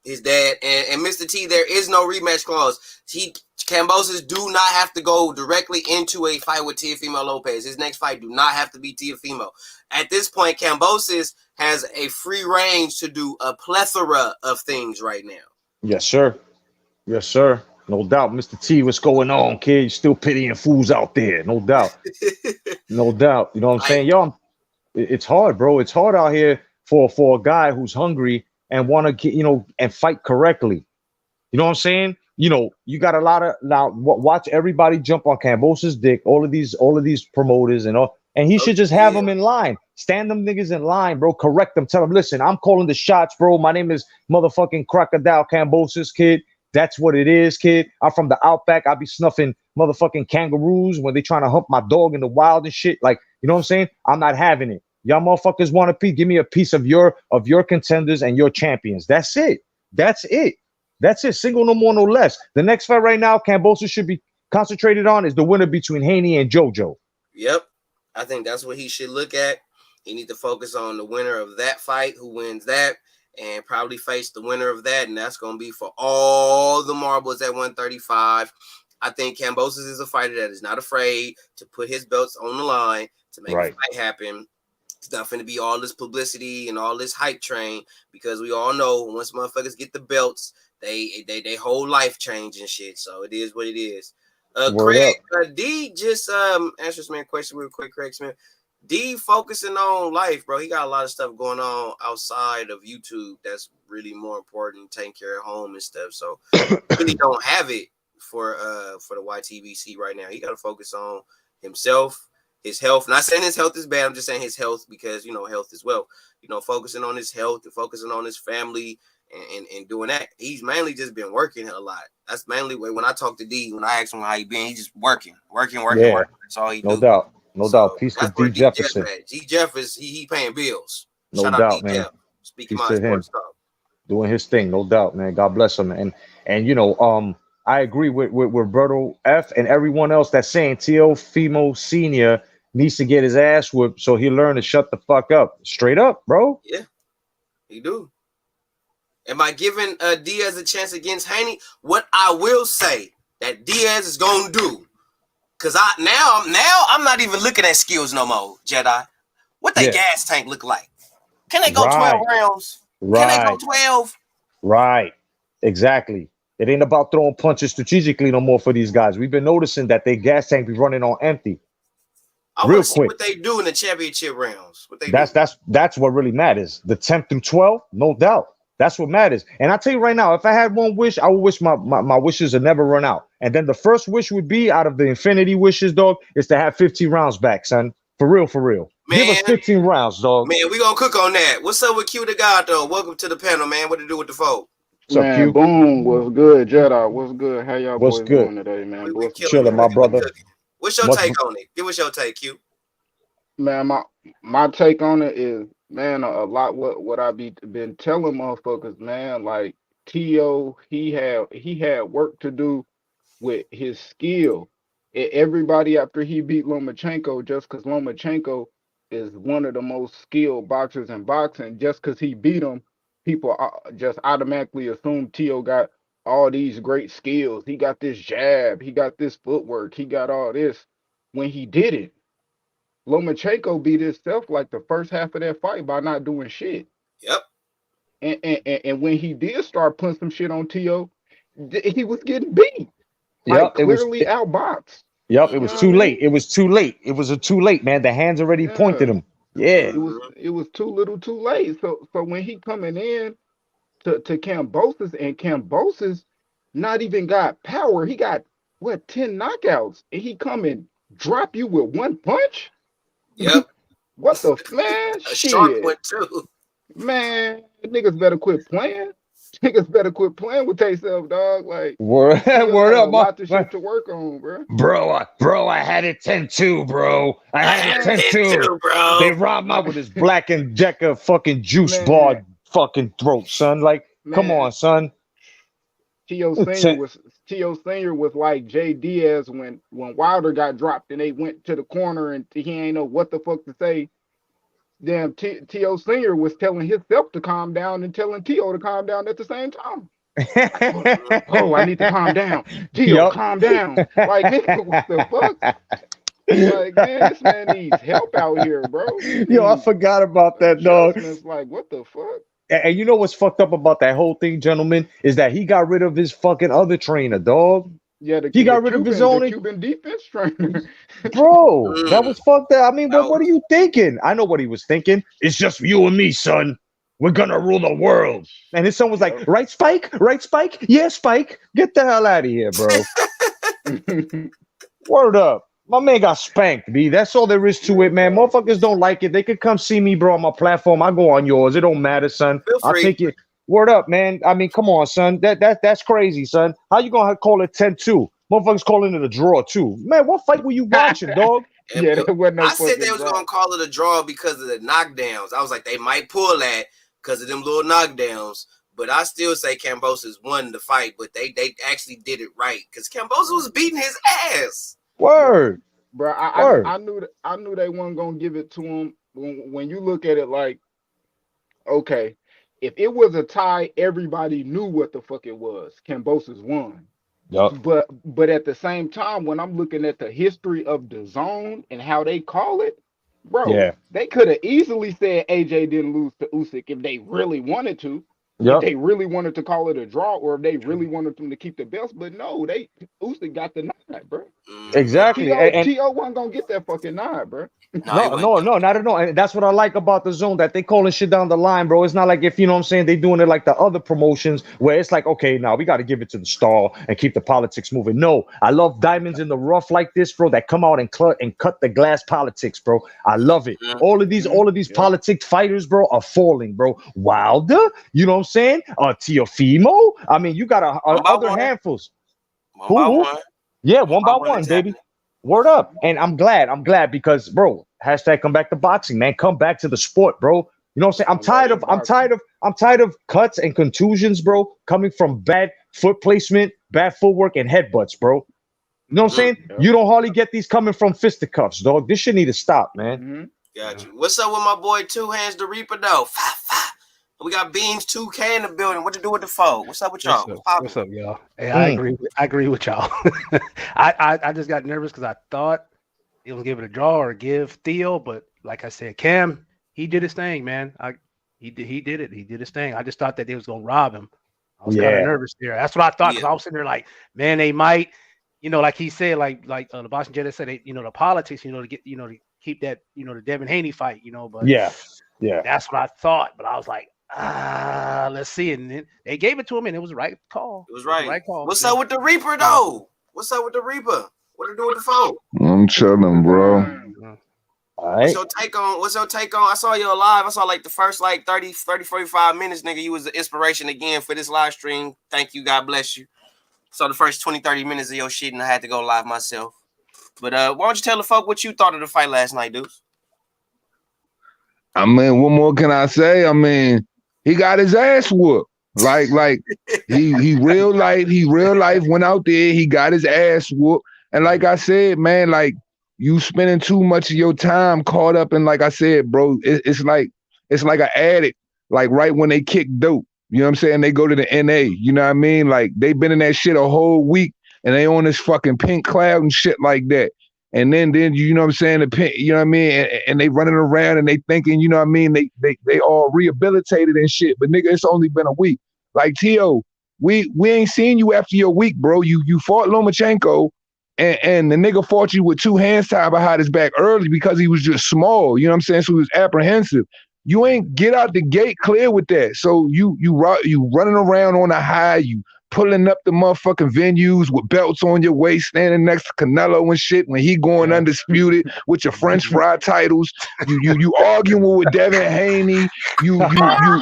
his dad and Mr. T. There is no rematch clause. Kambosos do not have to go directly into a fight with Teofimo Lopez. His next fight do not have to be Teofimo. At this point, Kambosos has a free range to do a plethora of things right now. Yes, sir. Yes, sir. No doubt, Mr. T. What's going on, kid? You still pitying fools out there? No doubt. No doubt. You know what I'm saying? Yo, it's hard, bro. It's hard out here for a guy who's hungry and want to get, and fight correctly. You know what I'm saying? You got a lot of now. Watch everybody jump on Cambosa's dick. All of these promoters and all, and he should just have them in line. Stand them niggas in line, bro. Correct them. Tell them, listen, I'm calling the shots, bro. My name is motherfucking Crocodile Cambosos, kid. That's what it is, kid. I'm from the outback. I be snuffing motherfucking kangaroos when they trying to hump my dog in the wild and shit. Like, you know what I'm saying? I'm not having it. Y'all motherfuckers want a piece? Give me a piece of your contenders and your champions. That's it. That's it. That's it. Single, no more, no less. The next fight right now, Kambosos should be concentrated on is the winner between Haney and JoJo. Yep. I think that's what he should look at. He needs to focus on the winner of that fight, who wins that, and probably face the winner of that, and that's going to be for all the marbles at 135. I think Kambosos is a fighter that is not afraid to put his belts on the line to make a fight happen. It's not going to be all this publicity and all this hype train because we all know once motherfuckers get the belts, they whole life change and shit. So it is what it is. Craig D just answers me a question real quick. Craig Smith, D focusing on life, bro. He got a lot of stuff going on outside of YouTube that's really more important, taking care of home and stuff. So really don't have it for the YTBC right now. He got to focus on himself, his health. Not saying his health is bad. I'm just saying his health because health as well. Focusing on his health and focusing on his family and doing that. He's mainly just been working a lot. That's mainly when I talk to D, when I ask him how he been, he just working. That's all he do. No doubt. Peace to D Jefferson. D Jeff is he paying bills. No Shout doubt, out D man. Jeff. Speaking Peace my to him. sports talk. Doing his thing, no doubt, man. God bless him. And I agree with Roberto F and everyone else that's saying Teofimo Senior needs to get his ass whipped so he learn to shut the fuck up. Straight up, bro. Yeah, he do. Am I giving Diaz a chance against Haney? What I will say that Diaz is gonna do, cause I'm not even looking at skills no more, Jedi. What they Yeah. gas tank look like? Can they go 12 Right. rounds? Can they go Right. 12? Right. Exactly. It ain't about throwing punches strategically no more for these guys. We've been noticing that they gas tank be running on empty I want real to see quick. what they do in the championship rounds. What they That's do. that's that's what really matters. The 10th through 12th, no doubt. That's what matters. And I tell you right now, if I had one wish, I would wish my wishes would never run out. And then the first wish would be out of the infinity wishes, dog, is to have 15 rounds back, son. For real, for real. Give us Man, 15 rounds, dog. we gonna cook on that. What's up with Q the God though? Welcome to the panel, man. What to do with the folk? What's up, Man, Q? boom, what's good, Jedi? What's good? How y'all What's boys good? doing today, man? We Bless, killing Chilling, it. my bless, We brother. man. cooking. What's your Much take on it? Give us your take, Q. Man, my take on it is, man, a lot what I been telling motherfuckers, man. Like To, he had work to do with his skill. Everybody after he beat Lomachenko, just because Lomachenko is one of the most skilled boxers in boxing, just because he beat him, people just automatically assume Tio got all these great skills. He got this jab, he got this footwork, he got all this. When he didn't, Lomachenko beat himself like the first half of that fight by not doing shit. Yep. And when he did start putting some shit on Tio, he was getting beat, like Yep, it was. clearly outboxed. Yep, it You was know what I too late. mean? It was too late. It was too late, man. The hands already pointed Yeah. him. Yeah. It was too little, too late. So when he coming in to Kambosos, and Kambosos not even got power, he got what 10 knockouts, and he come and drop you with one punch. Yep. What the man? A sharp one Shit, too. man, niggas better quit playing. Niggas better quit playing with themselves, dog. Like Word, Tio word got a up, lot of shit to work on, bro. bro. I had it 10-2, bro. I I had had it Man, 10-2. 10 too, They bro. robbed him out with his black and Decker fucking juice man, bar fucking throat, son. Like, come man. on, son. Tio Senior was Tio Senior was like Jay Diaz when Wilder got dropped and they went to the corner and he ain't know what the fuck to say. Damn, Tio Senior was telling himself to calm down and telling Tio to calm down at the same time. Like, oh, I need to calm down. Tio, Yup. calm down. Like, nigga, what the fuck? Like, man, this man needs help out here, bro. He Yo, I needs forgot about that, dog. adjustments. Like, what the fuck? And you know what's fucked up about that whole thing, gentlemen, is that he got rid of his fucking other trainer, dog. Yeah, He the got rid of his Cuban the own. Cuban defense trainer. Bro, that Mm, was fucked up. I mean, that what was are you thinking? I know what he was thinking. It's just you and me, son. We're gonna rule the world. And his son was like, Yep. right, Spike? Right, Spike? Yeah, Spike. Get the hell out of here, bro. Word up. My man got spanked, B. That's all there is to Yeah, it, man. dog. Motherfuckers don't like it. They could come see me, bro, on my platform. I go on yours. It don't matter, son. feel I'll free. take it. Word up, man. I mean, come on, son. That's crazy, son. How you gonna call it 10-2? Motherfuckers calling it a draw, too. Man, what fight were you watching, dog? And Yeah, there wasn't no I said they fucking was gonna draw. call it a draw because of the knockdowns. I was like, they might pull that because of them little knockdowns. But I still say Kambosos won the fight, but they actually did it right because Kambosos was beating his ass. Word. Bro, Word. I knew they weren't gonna give it to him. When you look at it, like, okay, if it was a tie, everybody knew what the fuck it was. Kambosos won. Yup. But at the same time, when I'm looking at the history of the zone and how they call it, bro, Yeah. they could have easily said AJ didn't lose to Usyk if they really wanted to. If Yup. they really wanted to call it a draw, or if they really wanted them to keep the belts, but no, they Usyk got the nod, bro. Mm-hmm. Exactly. And To wasn't gonna get that fucking nod, bro. No, he no, wasn't no, gonna no, get not at all. And that's what I like about the zone, that they calling shit down the line, bro. It's not like, if you know what I'm saying, they doing it like the other promotions where it's like, okay, now we got to give it to the star and keep the politics moving. No, I love diamonds in the rough like this, bro, that come out and cut the glass politics, bro. I love it. that. All of these Yep. politic fighters, bro, are falling, bro. Wilder, you know what I'm saying? Teofimo. I mean, you got One by other one. handfuls. One by Who? one. Yeah, One one by by one one, it's baby. happening. Word up. And I'm glad because, bro, hashtag come back to boxing, man. Come back to the sport, bro. You know what I'm saying? I love that boxing. I'm tired of cuts and contusions, bro, coming from bad foot placement, bad footwork, and headbutts, bro. You know what I'm Mm-hmm. saying? Yep. You don't hardly get these coming from fisticuffs, dog. This shit need to stop, man. Mm-hmm. Got Yeah. you. What's up with my boy Two Hands the Reaper though? Fa, fa. We got Beams 2K in the building. What to do with the foe? What's up with y'all? What's up, y'all? Hey, I agree with y'all. I just got nervous because I thought it was give it a draw or give Theo, but like I said, Cam, he did his thing, man. He did it. He did his thing. I just thought that they was gonna rob him. I was kind of nervous there. That's what I thought because I was sitting there like, man, they might, like he said, like the Boston Jedi said, the politics, to get, to keep that, the Devin Haney fight, but that's what I thought. But I was like, let's see. And then they gave it to him, and it was the right call. It was right. Right call. What's up with the Reaper, though? What's up with the Reaper? What to do with the phone? I'm chilling, bro. All right. What's your take on? I saw you live. I saw like the first 30, 45 minutes, nigga. You was the inspiration again for this live stream. Thank you. God bless you. So the first 20, 30 minutes of your shit, and I had to go live myself. But why don't you tell the folk what you thought of the fight last night, dudes? I mean, what more can I say? I mean, he got his ass whooped. Like he real life went out there, he got his ass whooped. And like I said, man, like you spending too much of your time caught up in, like I said, bro, it's like an addict, like right when they kick dope. You know what I'm saying? They go to the NA, you know what I mean? Like they been in that shit a whole week and they on this fucking pink cloud and shit like that. And then you know what I'm saying, you know what I mean, and they running around and they thinking, you know what I mean, they all rehabilitated and shit. But nigga, it's only been a week. Like Tio, we ain't seen you after your week, bro. You fought Lomachenko, and the nigga fought you with two hands tied behind his back early because he was just small. You know what I'm saying? So he was apprehensive. You ain't get out the gate clear with that. So you running around on a high, you pulling up the motherfucking venues with belts on your waist, standing next to Canelo and shit when he going undisputed with your French fry titles. You arguing with Devin Haney. You on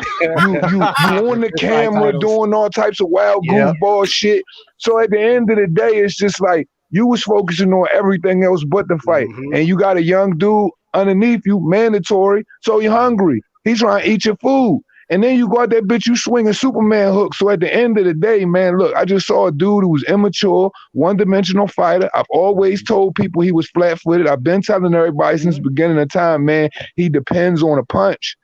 the camera doing all types of wild goofball shit. So at the end of the day, it's just like you was focusing on everything else but the fight. And you got a young dude underneath you, mandatory, so you're hungry. He's trying to eat your food. And then you go out that bitch, you swinging Superman hook. So at the end of the day, man, look, I just saw a dude who was immature, one-dimensional fighter. I've always told people he was flat-footed. I've been telling everybody since the beginning of time, man, he depends on a punch.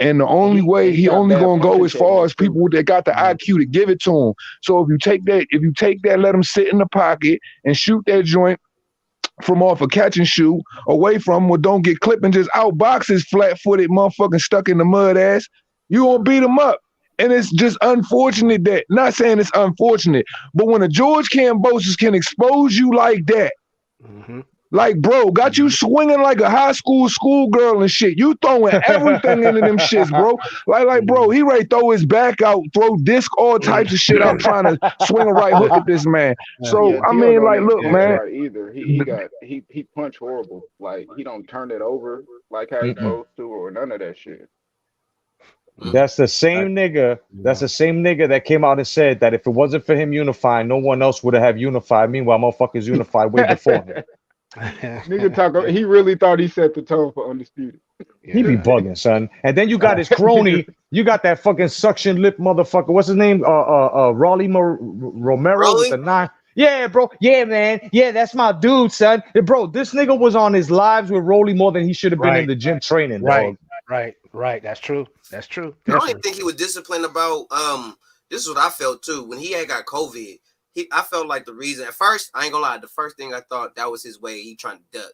And the only way he only gonna go as far as people that got the IQ to give it to him. So if you take that, let him sit in the pocket and shoot that joint from off a catch and shoot away from him, or don't get clipped and just outbox his flat-footed motherfucking stuck in the mud ass. You gonna beat him up. And it's just unfortunate that, not saying it's unfortunate, but when a George Kambosos can expose you like that, like, bro, got you swinging like a high schoolgirl and shit. You throwing everything into them shits, bro. Like, bro, he ready to throw his back out, throw disc, all types of shit out, trying to swing a right hook at this man. So, I mean, like, look, man. Right either. He punched horrible. Like, he don't turn it over like how he's supposed to, or none of that shit. That's the same nigga. That's the same nigga that came out and said that if it wasn't for him unifying, no one else would have unified. Meanwhile, motherfuckers unified way before him. Nigga he really thought he set the tone for Undisputed. He be bugging, son. And then you got his crony. You got that fucking suction lip motherfucker. What's his name? Raleigh Romero with the 9. Yeah, bro. Yeah, man. Yeah, that's my dude, son. And bro, this nigga was on his lives with Rolly more than he should have been in the gym training. Dog. Right. That's true. I don't even think he was disciplined about. This is what I felt too when he had got COVID. I felt like the reason at first, I ain't gonna lie, the first thing I thought that was his way. He trying to duck.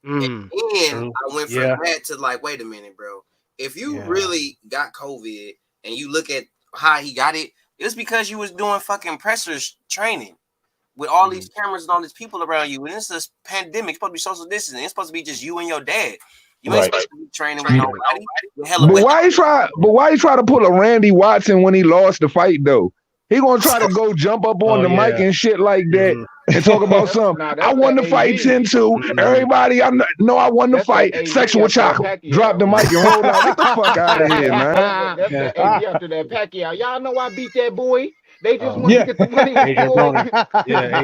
And then I went from that to like, wait a minute, bro. If you really got COVID and you look at how he got it, it's because you was doing fucking pressers training with all these cameras and all these people around you. And this is pandemic. It's supposed to be social distancing. It's supposed to be just you and your dad. You ain't supposed to be training with nobody. But why he try to pull a Randy Watson when he lost the fight though? He gonna try to go jump up on the mic and shit like that and talk about something. I won the fight 10-2. Everybody, I won the fight. Sexual chocolate. Drop the mic and roll out. Get the fuck out of here, man. That's the AD after that Pacquiao. Y'all know I beat that boy. They just want to get the money. Adrian Broner. Yeah.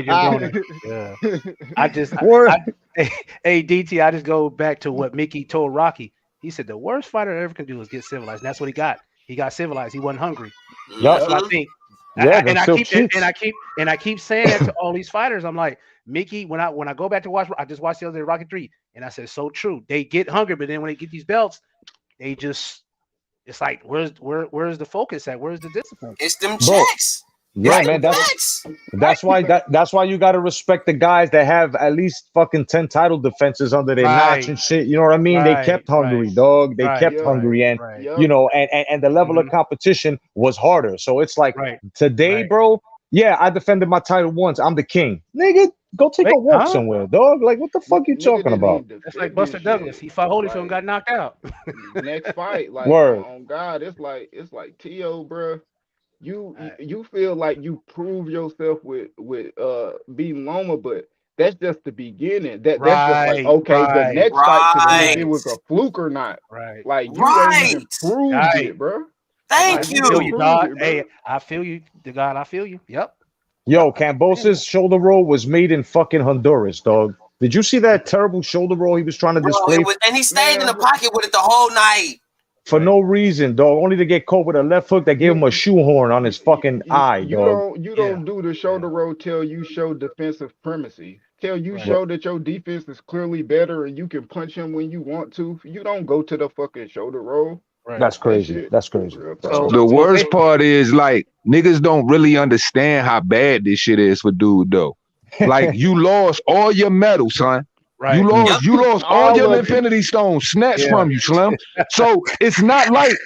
Hey, DT, I just go back to what Mickey told Rocky. He said the worst fighter ever can do is get civilized. And that's what he got. He got civilized. He wasn't hungry. That's what I think. And I keep saying that to all these fighters. I'm like, Mickey, when I go back to watch, I just watched the other day Rocky 3, and I said, so true. They get hungry, but then when they get these belts, they just it's like where's the focus at? Where's the discipline? It's them Bro. checks. Yeah, It's man. them That's checks. that's why you gotta respect the guys that have at least fucking 10 title defenses under their notch Right, and shit. You know what I mean? They kept hungry, right, dog. They right, kept Yep. hungry, and right, you Yep. know, and the level of competition was harder. So it's like right, today, right. bro. Yeah, I defended my title once. I'm the king, nigga. Go take Wait, a walk huh? somewhere, dog. Like, what the fuck you Nigga talking didn't about? even That's like defend Buster this Douglas. shit. He fought Holyfield and Like got knocked out. next fight, like Word. on God, it's like T.O., bro. Right, You feel like you prove yourself with beating Loma, but that's just the beginning. That's just like right, okay, the right, next fight to see if Right. it was a fluke or not. right, Like you ain't Right. even proved right. it, bro. Thank Like I you feel didn't you, you. prove God. it, bro. Hey, I feel you, the God. I feel you. Yep. Yo, Yep. I understand Kambosos' shoulder roll was made in fucking Honduras, dog. Did you see that terrible shoulder roll he was trying to Bro, display and he stayed in the Man, pocket with it the whole night. for Right. no reason, dog? Only to get caught with a left hook that gave him a shoehorn on his fucking eye, you dog. don't do the shoulder roll till you show defensive primacy. Till you Right. Bro, show that your defense is clearly better and you can punch him when you want to. You don't go to the fucking shoulder roll. Right. that's That crazy. shit, That's crazy. real That's talk. So, crazy. The so worst part is like niggas don't really understand how bad this shit is for dude though. Like you lost all your medals, son. right. Yep. You lost all All your of it. Infinity Stones snatched Yeah. from you, Slim. So it's not like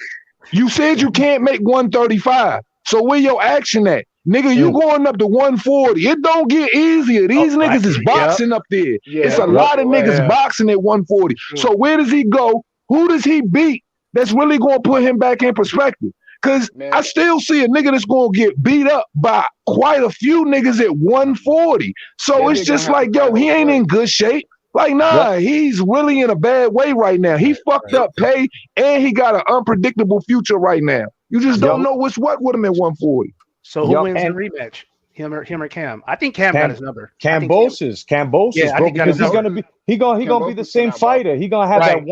you said you can't make 135. So where your action at? Nigga, you Mm. going up to 140. It don't get easier. These Right. niggas is Yep. boxing up there. It's Yeah, a Yep. lot of correct. niggas Yeah. boxing at 140. True. So where does he go? Who does he beat that's really going to put him back in perspective? Because I Man, still see a nigga that's going to get beat up by quite a few niggas at 140. So that it's nigga gonna just have to like, yo, fight he ain't in Jose. good shape. Like, Yep. nah, he's really in a bad way right now. He Right. fucked Right. up pay and he got an unpredictable future right now. You just Yep. don't know what's what with him at 140. So who Yep. wins the And rematch? Him or Cam? I think Cam got Cam his number. I think Cam. Cambosos, Yeah, I bro, think got his because he's number. gonna be he gonna be the Kambosos can same outbox fighter. him. He gonna have Right.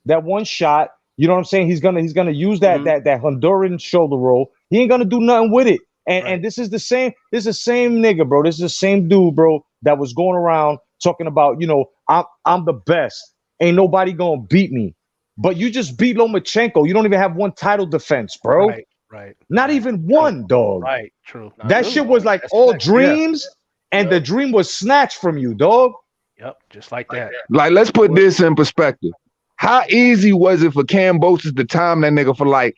that one shot. You know what I'm saying? He's gonna use Mhm. that Honduran shoulder roll. He ain't gonna do nothing with it. And Right. this is the same nigga, bro. This is the same dude, bro, that was going around talking about, I'm the best. Ain't nobody gonna beat me. But you just beat Lomachenko. You don't even have one title defense, bro. Right. Right. Not Right. even True. one, dog. Right. True. Not That really. shit was like That's all facts. Yeah. dreams, and the Yep. dream was snatched from you, dog. Yep. Just like that. Like, let's put What? this in perspective. How easy was it for Kambosos to time that nigga for like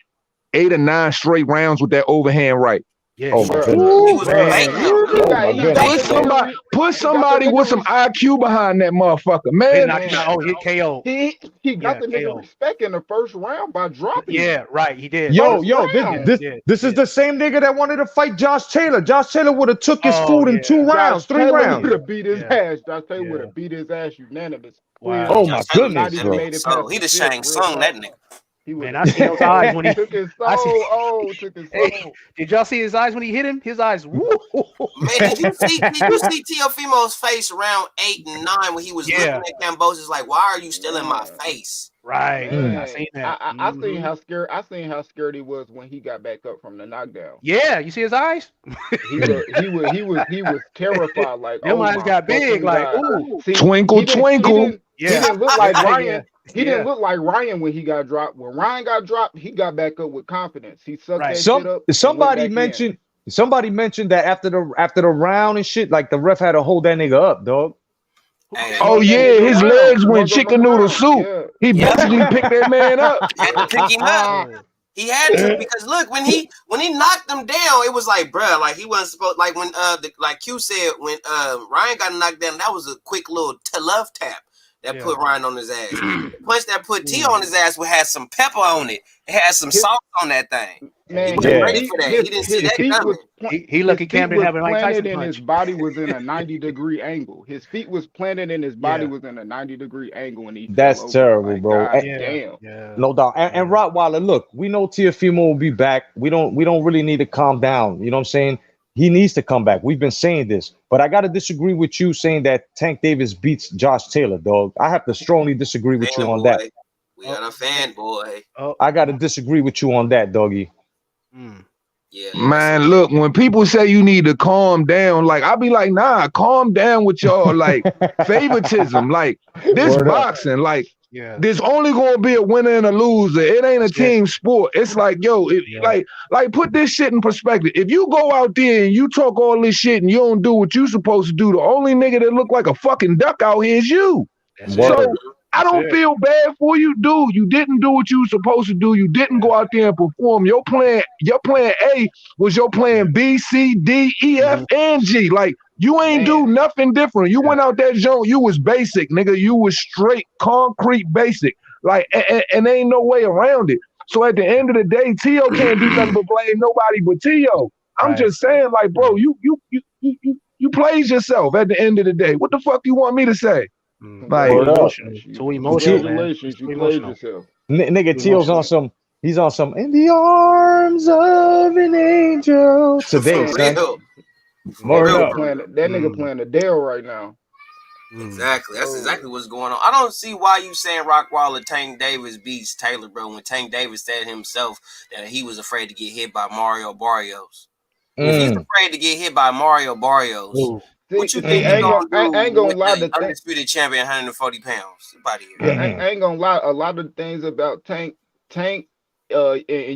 8 or 9 straight rounds with that overhand right? Yeah. Oh He my was. goodness. He was Bruh. baking him. Oh He my got goodness. the nigga Put he got the somebody with nigga some IQ behind that motherfucker, They man. knocked him out. Oh, he KO. he Yeah. got the nigga KO. respect in the first round by dropping him. Yeah. Right. He did. Yo, First yo, round. this Yeah. this is the same nigga that wanted to fight Josh Taylor. Josh Taylor would have took his Oh, food in yeah. 2 rounds, Josh 3 Taylor would rounds. have beat his Yeah. ass. Josh Taylor would Yeah. have beat his ass unanimous. Wow. Oh Clear. my Josh Taylor goodness, Not did even bro. that made nigga it past song. the He just fifth. sang Real sung that talk. nigga. He Man, would I seen those eyes when he. took his I see. soul. Took his Hey, soul. did y'all see his eyes when he hit him? His eyes. Woo. Man, did you see Teofimo's face around 8 and 9 when he was Yeah. looking at Kambosos like, why are you still in my Man. face? Right. I Man, seen that. I seen Mhm. how scared. I seen how scared he was when he got back up from the knockdown. Yeah. You see his eyes? He was terrified. Like, Them oh eyes my got big. fucking Like, god. ooh. See, Twinkle, he twinkle. Yeah. didn't look like Yeah. Ryan. Yeah. He didn't look like Ryan when he got dropped. When Ryan got dropped, he got back up with confidence. He sucked Right. that shit up and went back in. Somebody mentioned that after the round and shit, like the ref had to hold that nigga up, dog. Hey, Oh Swung that yeah, nigga his around. legs went Swung him chicken noodle around. soup. Yeah. He Yeah. basically picked that man up. He had to pick him up. Oh, He had to because look, when he knocked him down, it was like, bruh, like he wasn't supposed, like when like Q said, when Ryan got knocked down, that was a quick little love tap that Yeah. put Ryan on his ass. The punch that put T on his ass had some pepper on it. It had some sauce on that thing. Man, He wasn't Yeah. ready for that. He didn't see his that feet coming. was he lucky his Cam feet didn't was have a Mike planted Tyson and punch. his body was in a 90-degree angle. His feet was planted and his body Yeah. was in a 90-degree angle and he That's fell over. terrible, Like, bro. God Yeah. damn. Yeah. No doubt. And Rottweiler, look, we know Teofimo will be back. We don't really need to calm down. You know what I'm saying? He needs to come back. We've been saying this, but I gotta disagree with you saying that Tank Davis beats Josh Taylor, dog. I have to strongly disagree with you on that. Fanboy. We got a fanboy. Oh. I gotta disagree with you on that, doggy. Mm. Yeah. Man, look, when people say you need to calm down, like I be like, nah, calm down with y'all like favoritism. Like this Word up. boxing, like there's only going to be a winner and a loser. It ain't a team sport. It's like, yo, like put this shit in perspective. If you go out there and you talk all this shit and you don't do what you supposed to do, the only nigga that look like a fucking duck out here is you. So I don't feel bad for you, dude. You didn't do what you were supposed to do. You didn't go out there and perform. Your plan A was your plan B, C, D, E, F, and G. Like, you ain't do nothing different. You went out that joint, you was basic, nigga. You was straight, concrete basic. Like, and ain't no way around it. So at the end of the day, T.O. can't do nothing but blame nobody but T.O. I'm just saying, like, bro, you played yourself at the end of the day. What the fuck you want me to say? Like, too emotional, congratulations, you played yourself. Nigga, T.O.'s on some. He's on some in the arms of an angel today, son. That nigga playing Adele right now. Exactly. That's exactly what's going on. I don't see why you saying Rockwaller Tank Davis beats Taylor, bro, when Tank Davis said himself that he was afraid to get hit by Mario Barrios. If he's afraid to get hit by Mario Barrios, what you think he's going to do? I ain't gonna lie, the undisputed champion, 140 pounds. I ain't gonna lie. A lot of things about Tank, and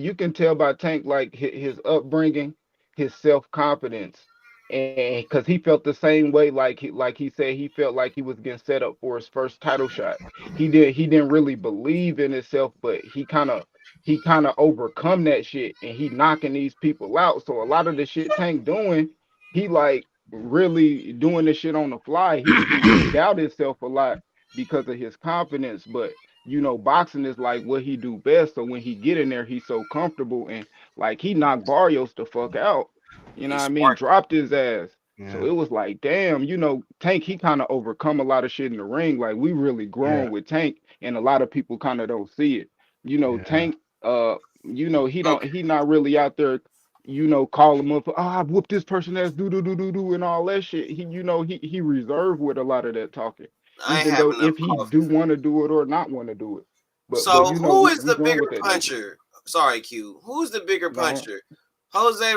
you can tell by Tank, like his upbringing, his self-confidence, and because he felt the same way, like he said, he felt like he was getting set up for his first title shot. He didn't really believe in himself, but he kind of overcome that shit, and he knocking these people out. So a lot of the shit Tank doing, he like really doing this shit on the fly. He doubt himself a lot because of his confidence, but you know, boxing is like what he do best. So when he get in there, he's so comfortable, and like he knocked Barrios the fuck out. You know what I mean? Dropped his ass. So it was like, damn, you know, Tank, he kind of overcome a lot of shit in the ring. Like, we really grown with Tank, and a lot of people kind of don't see it. You know, Tank, you know, he not really out there, you know, call him up, I whooped this person ass, do and all that shit. He, you know, he reserved with a lot of that talking. Even though if he do want to do it or not want to do it. But you know, who is the bigger puncher? Sorry, Q. Who's the bigger puncher? Jose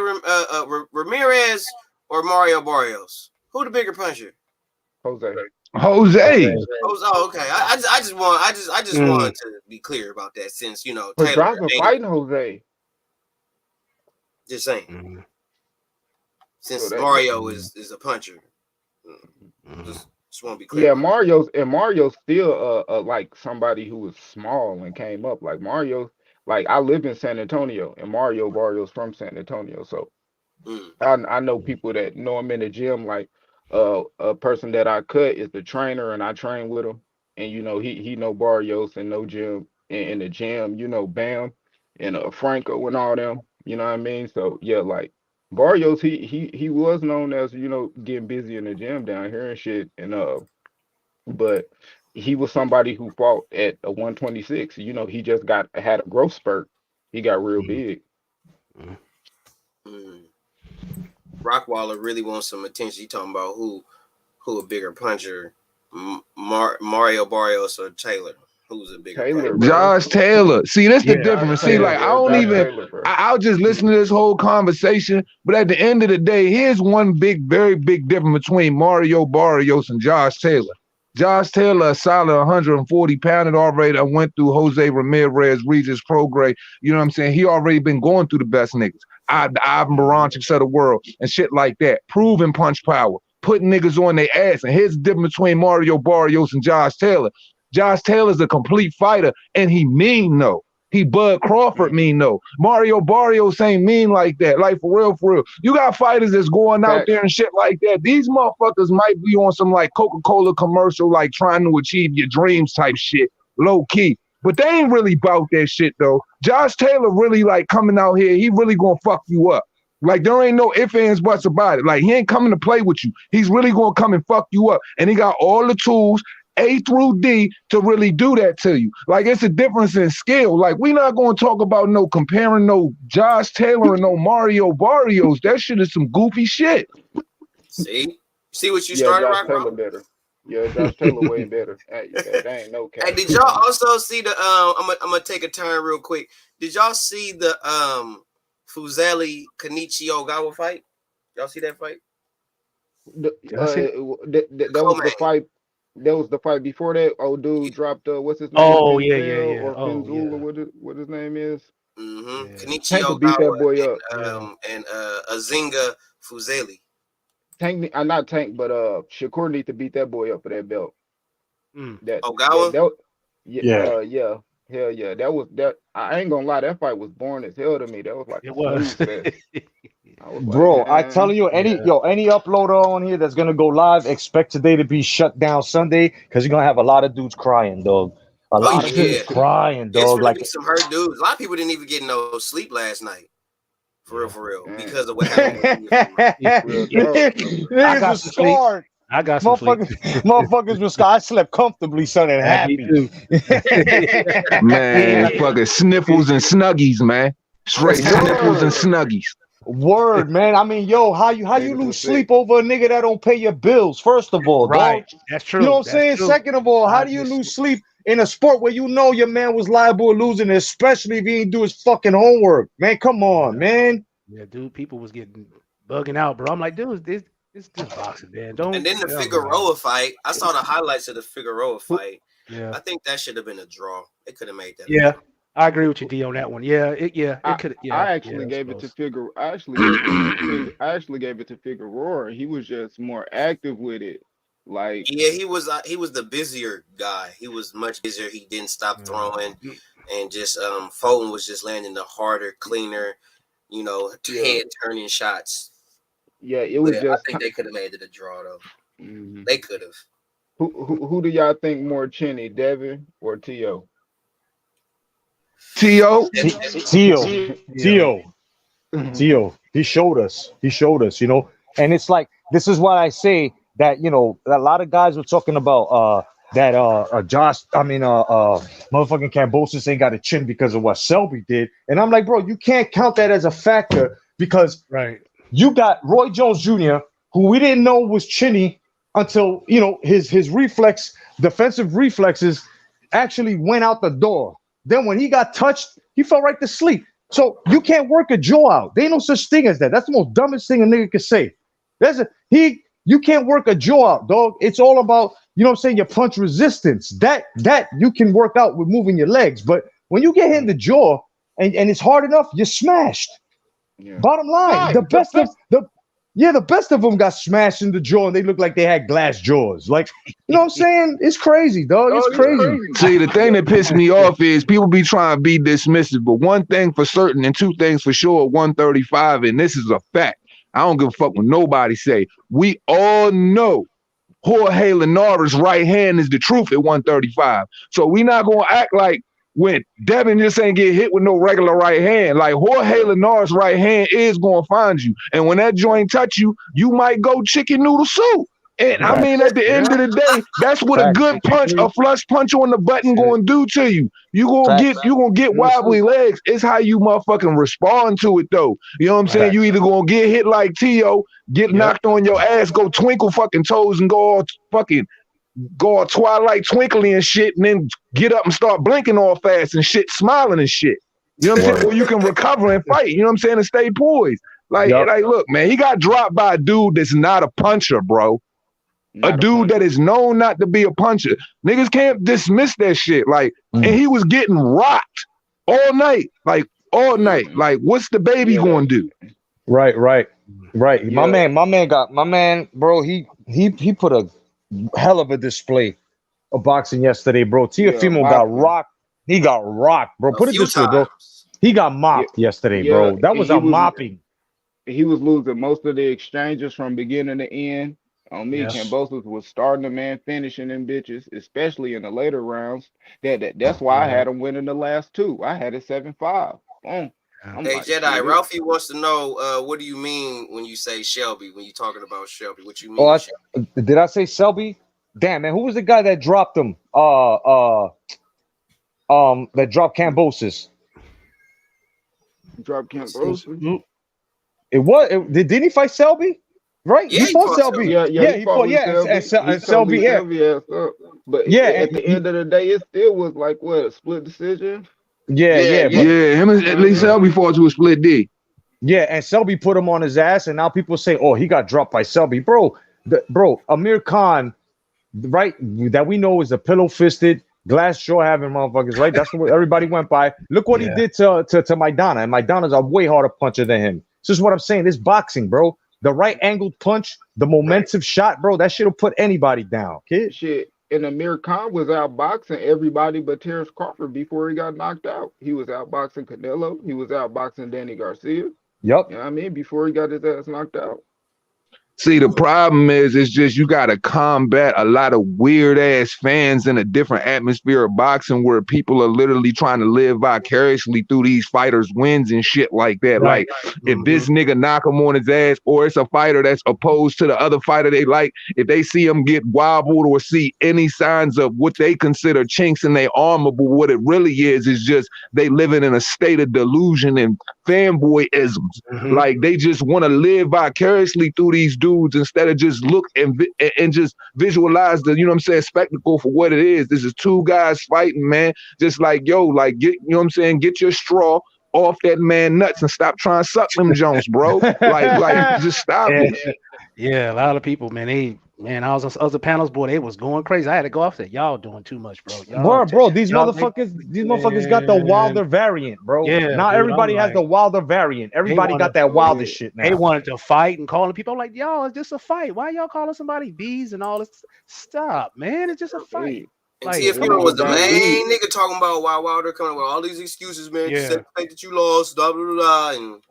Ramirez or Mario Barrios? Who the bigger puncher? Jose. Oh, okay. I just wanted to be clear about that, since you know Taylor fighting Jose. Just saying. Since Mario is a puncher. Just want to be clear. Yeah, Mario's still like somebody who was small and came up. Like Mario, like I live in San Antonio, and Mario Barrios from San Antonio, so I know people that know him in the gym. Like a person that I cut is the trainer, and I train with him, and you know he know Barrios and know Jim in the gym. You know Bam and Franco and all them. You know what I mean? So yeah, like Barrios, he was known as, you know, getting busy in the gym down here and shit, and but he was somebody who fought at a 126. You know, he just had a growth spurt. He got real big. Rockwaller really wants some attention. He talking about who a bigger puncher, Mario Barrios or Taylor? Who's a bigger puncher? Josh Taylor. See, that's the difference. See, like I'll just listen to this whole conversation, but at the end of the day, here's one very big difference between Mario Barrios and Josh Taylor. Josh Taylor, a solid 140 pounder already. I went through Jose Ramirez, Regis Prograis. You know what I'm saying? He already been going through the best niggas. The Ivan Baranchik of the world and shit like that. Proven punch power. Putting niggas on their ass. And here's the difference between Mario Barrios and Josh Taylor. Josh Taylor's a complete fighter, and he mean though. He Bud Crawford mean though. Mario Barrios ain't mean like that. Like for real. You got fighters that's going out there and shit like that. These motherfuckers might be on some like Coca-Cola commercial, like trying to achieve your dreams type shit, low key. But they ain't really about that shit though. Josh Taylor really like coming out here. He really gonna fuck you up. Like there ain't no ifs, ands, buts about it. Like he ain't coming to play with you. He's really gonna come and fuck you up. And he got all the tools, A through D, to really do that to you. Like it's a difference in skill. Like we not gonna talk about no comparing no Josh Taylor and no Mario Barrios. That shit is some goofy shit. See what you started, Josh Taylor better. Yeah, Josh Taylor way better. That ain't no cap. Hey, did y'all also see the I'm gonna take a turn real quick. Did y'all see the Fuzeli Kenichi Ogawa fight? Y'all see that fight? That was the fight That was the fight before that. Old dude dropped what's his name? Oh yeah. Or Oh Finzul, or yeah. what his name is. Mm-hmm. Yeah. Tank Kenichi could beat that Ogawa boy up. and Azinga Fuzeli. Tank, not Tank, but Shakur need to beat that boy up for that belt. Mm. Ogawa? Yeah, Yeah. yeah, hell yeah. That was that. I ain't gonna lie, that fight was boring as hell to me. That was like It a was. snooze fest. I was like, Bro, I man, telling you, any uploader on here that's gonna go live, expect today to be shut down Sunday because you're gonna have a lot of dudes crying, dog. A Oh lot of yeah. dudes crying, It's dog. gonna Like, be some hurt dudes. A lot of people didn't even get no sleep last night. For real. man, Because of what happened with real talk. niggas was some sleep. scarred. I got some sleep. Motherfuckers was scarred. I slept comfortably, son, and Yeah, me happy. too. Man, fucking sniffles and snuggies, man. Straight sniffles and snuggies. Word, man. I mean, yo, how you Niggas lose was sleep sick. over a nigga that don't pay your bills? First of all, Right. dog. That's You know true. what I'm That's saying? true. Second of all, how I do you just lose sleep in a sport where you know your man was liable to losing, especially if he didn't do his fucking homework? Man, come on, man. Yeah, dude, people was getting bugging out, bro. I'm like, dude, this boxing, man. Don't. And then the Come on. Figueroa fight, I saw the highlights of the Figueroa fight. Yeah. I think that should have been a draw. They could have made that. Yeah. I agree with you, D, on that one. Yeah, it could. Yeah, I actually that's gave it to close. Figure. I actually gave it to I actually gave it to Figueroa. He was just more active with it. Like, Yeah, he was the busier guy. He was much busier. He didn't stop throwing, and just Fulton was just landing the harder, cleaner, head turning shots. yeah, it was But I just. think they could have made it a draw though. Mhm. They could have. Who do y'all think more chinny, Devin or T.O.? T.O. Tio. He showed us. And it's like, this is why I say that, a lot of guys were talking about that motherfucking Kambosos ain't got a chin because of what Selby did. And I'm like, bro, you can't count that as a factor because you got Roy Jones Jr., who we didn't know was chinny until, his defensive reflexes actually went out the door. Then when he got touched, he fell right to sleep. So you can't work a jaw out. There ain't no such thing as that. That's the most dumbest thing a nigga could say. You can't work a jaw out, dog. It's all about, your punch resistance. That you can work out with moving your legs. But when you get hit in the jaw and it's hard enough, you're smashed. Yeah. Bottom line, the best of them got smashed in the jaw and they look like they had glass jaws. Like, you know what I'm saying? It's crazy, dog. It's crazy. See, the thing that pissed me off is people be trying to be dismissive, but one thing for certain and two things for sure, 135, and this is a fact. I don't give a fuck what nobody say. We all know Jorge Linares' right hand is the truth at 135. So we not gonna act like when Devin just ain't get hit with no regular right hand. Like Jorge Linares' right hand is gonna find you. And when that joint touch you, you might go chicken noodle soup. And I mean, at the end of the day, that's what a good punch, a flush punch on the button gonna do to you. You gonna get wobbly legs. It's how you motherfucking respond to it though. You know what I'm saying? You either gonna get hit like T.O., get knocked on your ass, go twinkle fucking toes and go all Twilight twinkly and shit, and then get up and start blinking all fast and shit, smiling and shit. You know what I'm saying? Or you can recover and fight, you know what I'm saying, and stay poised. Like, look, man, he got dropped by a dude that's not a puncher, bro. A dude that is known not to be a puncher. Niggas can't dismiss that shit. Like, and he was getting rocked all night. Like, all night. Like, what's the baby gonna do? Right. Yeah. My man, bro, he put a hell of a display of boxing yesterday, bro. Teofimo got rocked. He got rocked, bro. Put it this way, bro. He got mopped yesterday, bro. That was a mopping. He was losing most of the exchanges from beginning to end. On me, Kambosos was starting the man, finishing them bitches, especially in the later rounds. That's why I had him winning the last two. I had it 7-5. Boom. Hey, like, Jedi, Ralphie wants to know, what do you mean when you say Shelby, when you're talking about Shelby? What you mean? Did I say Shelby? Damn, man, who was the guy that dropped him? That dropped Kambosos. Dropped Kambosos? Didn't he fight Selby? Right? Yeah, he fought Selby. He fought and Selby. But at the end of the day, it still was like a split decision. Him at least Selby fought to a split D. Yeah, and Selby put him on his ass, and now people say, "Oh, he got dropped by Selby, bro." Amir Khan right? That we know is a pillow fisted, glass jaw having motherfuckers, right? That's what everybody went by. Look what he did to Maidana, and Maidana's a way harder puncher than him. This is what I'm saying. This boxing, bro. The right angled punch, the momentum shot, bro. That shit'll put anybody down, kid. Shit. And Amir Khan was outboxing everybody but Terrence Crawford before he got knocked out. He was outboxing Canelo. He was outboxing Danny Garcia. Yep. You know what I mean? Before he got his ass knocked out. See, the problem is, it's just you got to combat a lot of weird ass fans in a different atmosphere of boxing where people are literally trying to live vicariously through these fighters' wins and shit like that. Right. Like, if this nigga knock him on his ass, or it's a fighter that's opposed to the other fighter they like, if they see him get wobbled or see any signs of what they consider chinks in their armor, but what it really is just they living in a state of delusion and fanboyisms. Like, they just want to live vicariously through these dudes instead of just look and just visualize the, you know what I'm saying, spectacle for what it is. This is two guys fighting, man. Just like, yo, like, get, you know what I'm saying, get your straw off that man nuts and stop trying to suck them Jones, bro. like just stop it. Yeah, a lot of people, man, I was on other panels, boy, they was going crazy. I had to go off that. Y'all doing too much, bro. Bro, these motherfuckers got the Wilder variant, bro. Yeah, now dude, everybody has the Wilder variant. Everybody got that Wilder shit now. They wanted to fight and calling people like, y'all, it's just a fight. Why y'all calling somebody bees and all this? Stop, man. It's just a fight. And TFL was the main nigga talking about why Wilder coming with all these excuses, man. You said the fact that you lost, blah, blah, blah, and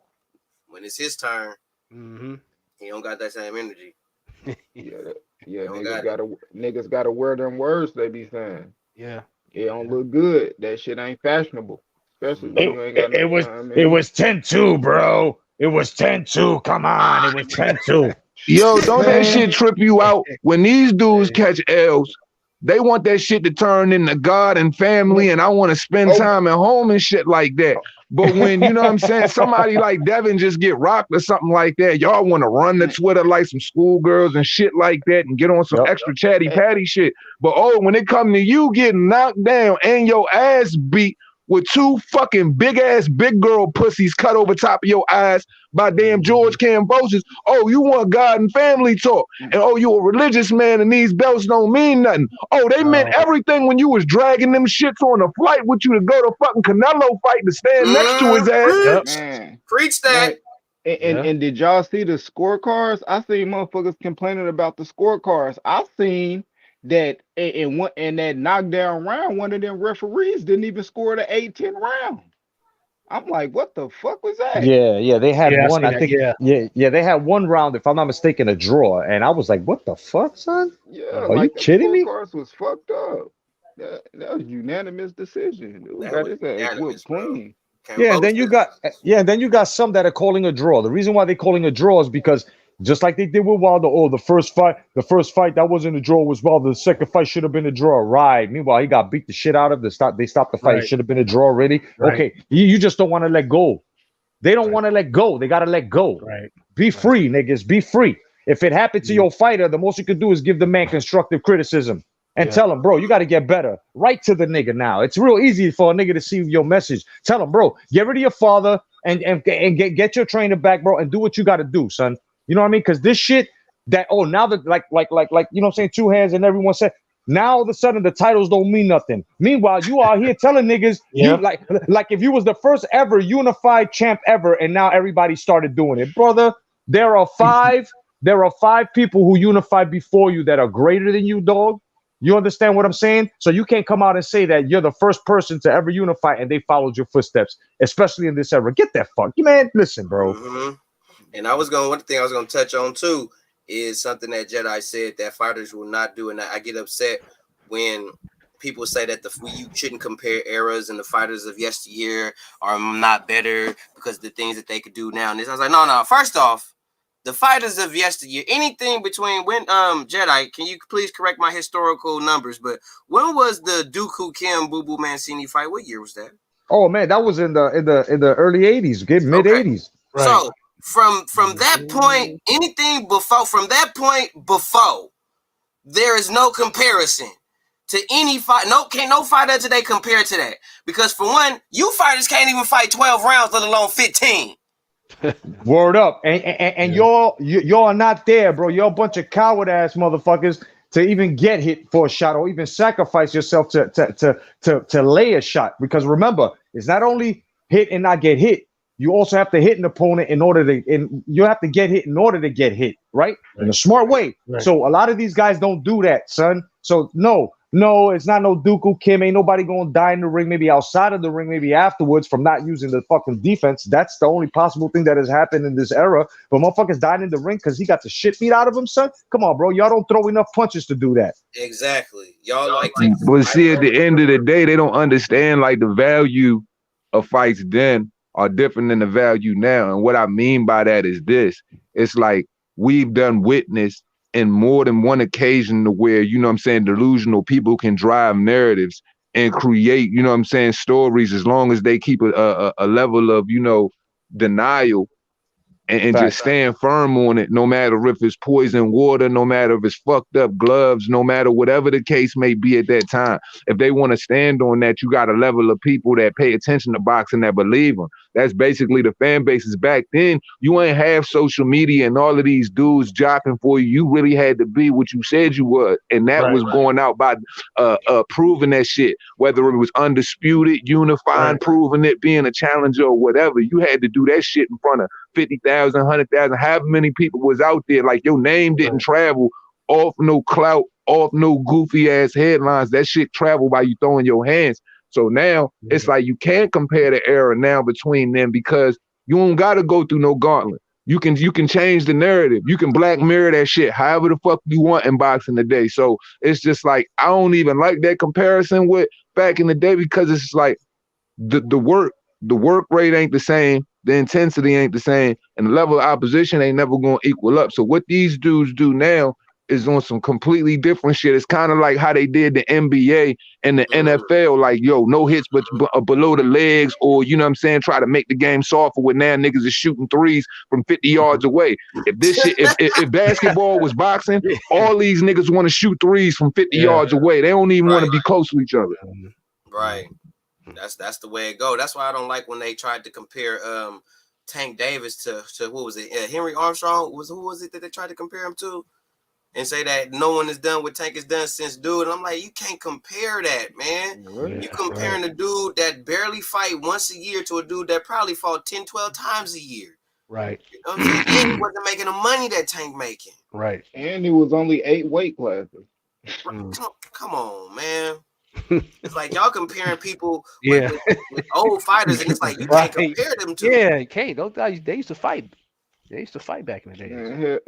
when it's his turn, he don't got that same energy. Yeah, niggas gotta wear them words they be saying. Yeah. It don't look good. That shit ain't fashionable. Especially when you ain't got it was 10-2, bro. It was 10-2. Come on. It was 10-2. Yo, don't that shit trip you out? When these dudes catch L's, they want that shit to turn into God and family, and I want to spend time at home and shit like that. But when, you know what I'm saying, somebody like Devin just get rocked or something like that, y'all want to run the Twitter like some schoolgirls and shit like that and get on some extra chatty patty shit. But when it come to you getting knocked down and your ass beat with two fucking big girl pussies cut over top of your eyes by damn George Kambosos, you want God and family talk. And you a religious man and these belts don't mean nothing. They meant everything when you was dragging them shits on a flight with you to go to fucking Canelo fight to stand next to his ass. Man. Preach that. And did y'all see the scorecards? I seen motherfuckers complaining about the scorecards. I seen that in that knockdown round, one of them referees didn't even score the 8-10 round. I'm like, what the fuck was that? Yeah, they had one. I think. They had one round, if I'm not mistaken, a draw, and I was like, what the fuck, son? Yeah, are you kidding me? Scorecards was fucked up. That was unanimous decision. Dude got his ass whipped clean. Yeah, and then you got some that are calling a draw. The reason why they're calling a draw is because just like they did with Wilder, the first fight that wasn't a draw was Wilder. The second fight should have been a draw, right? Meanwhile, he got beat the shit out of. They stopped the fight. It should have been a draw already. Right. Okay, you just don't want to let go. They don't want to let go. They gotta let go. Right. Be free, niggas. Be free. If it happened to your fighter, the most you could do is give the man constructive criticism and tell him, bro, you got to get better. Right to the nigga now. It's real easy for a nigga to see your message. Tell him, bro, get rid of your father and get your trainer back, bro, and do what you got to do, son. You know what I mean? Because this shit that now that like you know what I'm saying, two hands and everyone said, now all of a sudden the titles don't mean nothing. Meanwhile, you are here telling niggas you like if you was the first ever unified champ ever, and now everybody started doing it, brother. There are five people who unified before you that are greater than you, dog. You understand what I'm saying? So you can't come out and say that you're the first person to ever unify and they followed your footsteps, especially in this era. Get that fuck, man. Listen, bro. And one thing I was gonna touch on too is something that Jedi said that fighters will not do, and I get upset when people say that you shouldn't compare eras and the fighters of yesteryear are not better because the things that they could do now. And this, I was like, no. First off, the fighters of yesteryear, anything between when Jedi, can you please correct my historical numbers? But when was the Dooku Kim Boo Boo Mancini fight? What year was that? Oh man, that was in the early 80s, mid 80s. Right. So from that point, anything before there is no comparison to any fight. No fighter today compare to that. Because for one, you fighters can't even fight 12 rounds, let alone 15. Word up. And y'all are not there, bro. You're a bunch of coward ass motherfuckers to even get hit for a shot or even sacrifice yourself to lay a shot. Because remember, it's not only hit and not get hit. You also have to hit an opponent in order to, and you have to get hit in order to get hit, right? In a smart way. Right. So a lot of these guys don't do that, son. So no, it's not no Dooku Kim. Ain't nobody gonna die in the ring, maybe outside of the ring, maybe afterwards from not using the fucking defense. That's the only possible thing that has happened in this era. But motherfuckers died in the ring because he got the shit beat out of him, son. Come on, bro. Y'all don't throw enough punches to do that. Exactly. Y'all like but see, at the end of the day, they don't understand like the value of fights then are different than the value now. And what I mean by that is this. It's like we've done witness in more than one occasion to where, you know what I'm saying, delusional people can drive narratives and create, you know what I'm saying, stories as long as they keep a level of, you know, denial and just stand firm on it, no matter if it's poison water, no matter if it's fucked up gloves, no matter whatever the case may be at that time. If they want to stand on that, you got a level of people that pay attention to boxing that believe them. That's basically the fan bases. Back then, you ain't have social media and all of these dudes jocking for you. You really had to be what you said you were. And that was going out by proving that shit, whether it was undisputed, unifying, proving it, being a challenger or whatever. You had to do that shit in front of 50,000, 100,000, however many people was out there. Like your name didn't travel off no clout, off no goofy ass headlines. That shit traveled by you throwing your hands. So now it's like you can't compare the era now between them because you don't gotta go through no gauntlet. You can change the narrative. You can black mirror that shit however the fuck you want in boxing today. So it's just like I don't even like that comparison with back in the day because it's like the work rate ain't the same. The intensity ain't the same, and the level of opposition ain't never going to equal up. So what these dudes do now is on some completely different shit. It's kind of like how they did the NBA and the NFL, like, yo, no hits but below the legs, or, you know what I'm saying, try to make the game softer with now niggas is shooting threes from 50 yards away. If this shit, if basketball was boxing, all these niggas want to shoot threes from 50 yards away. They don't even want to be close to each other. Right. That's the way it go. That's why I don't like when they tried to compare Tank Davis to what was it? Henry Armstrong who was it that they tried to compare him to, and say that no one has done what Tank has done since dude. And I'm like, you can't compare that, man. You comparing a dude that barely fight once a year to a dude that probably fought 10, 12 times a year. Right. You know what I'm saying? And he wasn't making the money that Tank making. Right. And he was only 8 weight classes. Come on, man. It's like y'all comparing people with old fighters, and it's like you can't compare them to. Yeah, you can't. Those guys, they used to fight. They used to fight back in the day.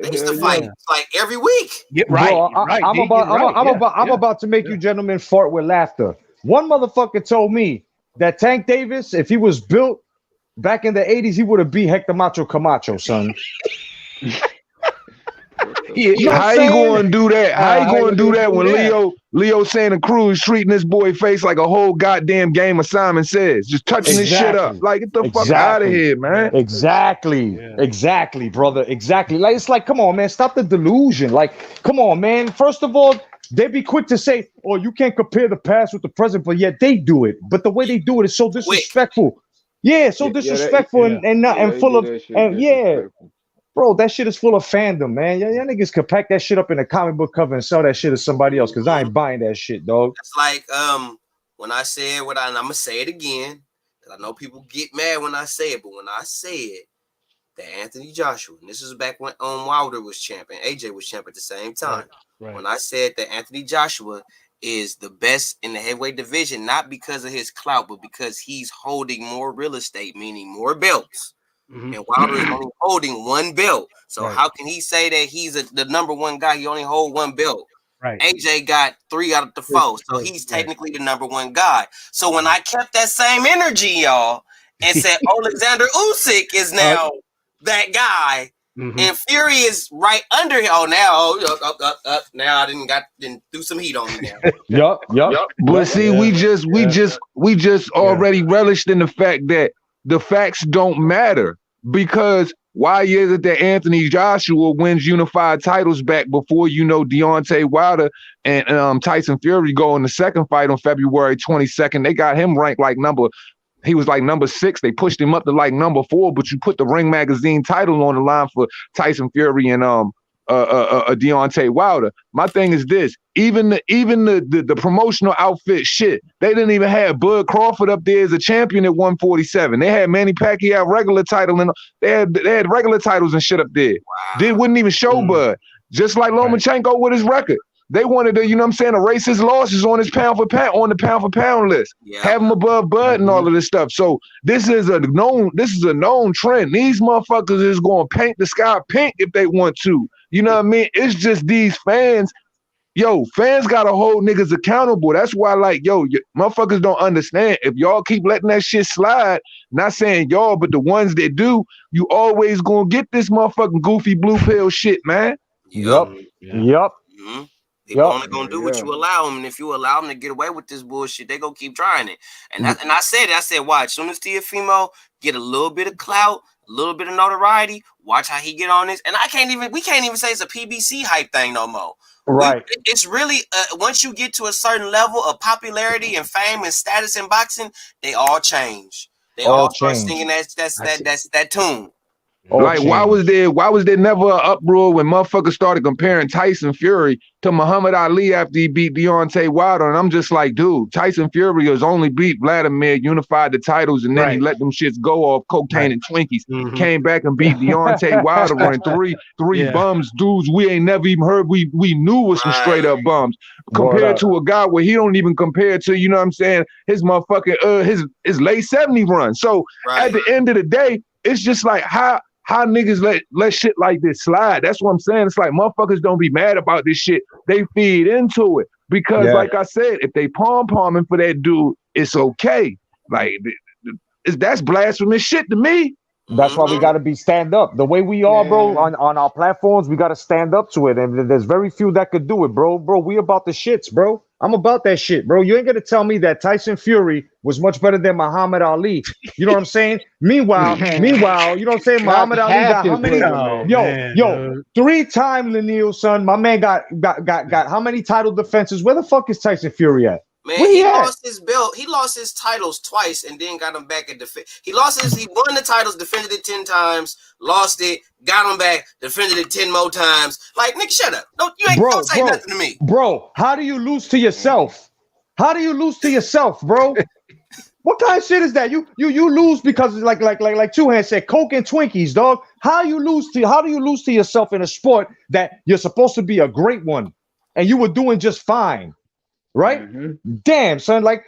They used to fight like every week. Yeah, right. Bro, right. I'm about to make you gentlemen fart with laughter. One motherfucker told me that Tank Davis, if he was built back in the 80s, he would have beat Hector Macho Camacho, son. How you going to do that? How you going to do that when Leo Santa Cruz treating this boy face like a whole goddamn game of Simon Says, just touching this shit up? Like, get the fuck out of here, man. Exactly, brother. Exactly. Like, it's like, come on, man, stop the delusion. Like, come on, man. First of all, they'd be quick to say, oh, you can't compare the past with the present, but yet they do it. But the way they do it is so disrespectful. Yeah, so disrespectful and full of Bro, that shit is full of fandom, man. Y'all niggas could pack that shit up in a comic book cover and sell that shit to somebody else, because I ain't buying that shit, dog. It's like when I said what I'm gonna say it again, because I know people get mad when I say it, but when I said that Anthony Joshua, and this was back when Wilder was champion, AJ was champion at the same time. Right. When I said that Anthony Joshua is the best in the heavyweight division, not because of his clout, but because he's holding more real estate, meaning more belts. And Wilder is only holding one belt. So how can he say that he's the number one guy? He only hold one belt. Right. AJ got 3 out of the 4. So he's technically the number one guy. So when I kept that same energy, y'all, and said Alexander Usyk is now that guy, and Fury is right under him. Now I didn't do some heat on me now. Yup. But see, we just already relished in the fact that the facts don't matter, because why is it that Anthony Joshua wins unified titles back before, you know, Deontay Wilder and Tyson Fury go in the second fight on February 22nd? They got him ranked like he was like number 6. They pushed him up to like number 4, but you put the Ring Magazine title on the line for Tyson Fury and Deontay Wilder. My thing is this: even the promotional outfit shit, they didn't even have Bud Crawford up there as a champion at 147. They had Manny Pacquiao regular title, and they had regular titles and shit up there. Wow. They wouldn't even show Bud, just like Lomachenko with his record. They wanted to, you know what I'm saying, erase his losses on his pound for pound list. Yeah. Have him above Bud and all of this stuff. So this is a known trend. These motherfuckers is going to paint the sky pink if they want to. You know what I mean? It's just these fans. Yo, fans got to hold niggas accountable. That's why, like, yo, motherfuckers don't understand. If y'all keep letting that shit slide, not saying y'all, but the ones that do, you always gonna get this motherfucking goofy blue pill shit, man. Yep. Mm-hmm. People only gonna do what you allow them, and if you allow them to get away with this bullshit, they gonna keep trying it. And I said, watch. As soon as Teofimo get a little bit of clout, a little bit of notoriety, watch how he get on this. And we can't even say it's a PBC hype thing no more. Right. It's really once you get to a certain level of popularity and fame and status in boxing, they all change. They all start singing that tune. Like, why was there never an uproar when motherfuckers started comparing Tyson Fury to Muhammad Ali after he beat Deontay Wilder? And I'm just like, dude, Tyson Fury has only beat Vladimir, unified the titles, and then he let them shits go off cocaine and Twinkies. Came back and beat Deontay Wilder and three bums, dudes we ain't never even heard. We knew was some straight up bums. Compared to a guy where he don't even compare to, you know what I'm saying, his motherfucking his late 70 run. So at the end of the day, it's just like how niggas let shit like this slide. That's what I'm saying. It's like motherfuckers don't be mad about this shit. They feed into it. Because like I said, if they pom-pomming for that dude, it's okay. Like, that's blasphemous shit to me. That's why we got to be stand up. The way we are, bro, on our platforms, we got to stand up to it. And there's very few that could do it, bro. Bro, we about the shits, bro. I'm about that shit, bro. You ain't going to tell me that Tyson Fury was much better than Muhammad Ali. You know what I'm saying? Meanwhile, you know what I'm saying? Muhammad Ali got how many? Yo, 3-time Lanil, son. My man got how many title defenses? Where the fuck is Tyson Fury at? Man, he lost his belt. He lost his titles twice and then got him back at he won the titles, defended it 10 times, lost it, got him back, defended it 10 more times. Like, nigga, shut up. Don't say nothing to me. Bro, how do you lose to yourself? How do you lose to yourself, bro? What kind of shit is that? You lose because like Two Hands said, Coke and Twinkies, dog. How do you lose to yourself in a sport that you're supposed to be a great one and you were doing just fine? Right? Damn, son. Like,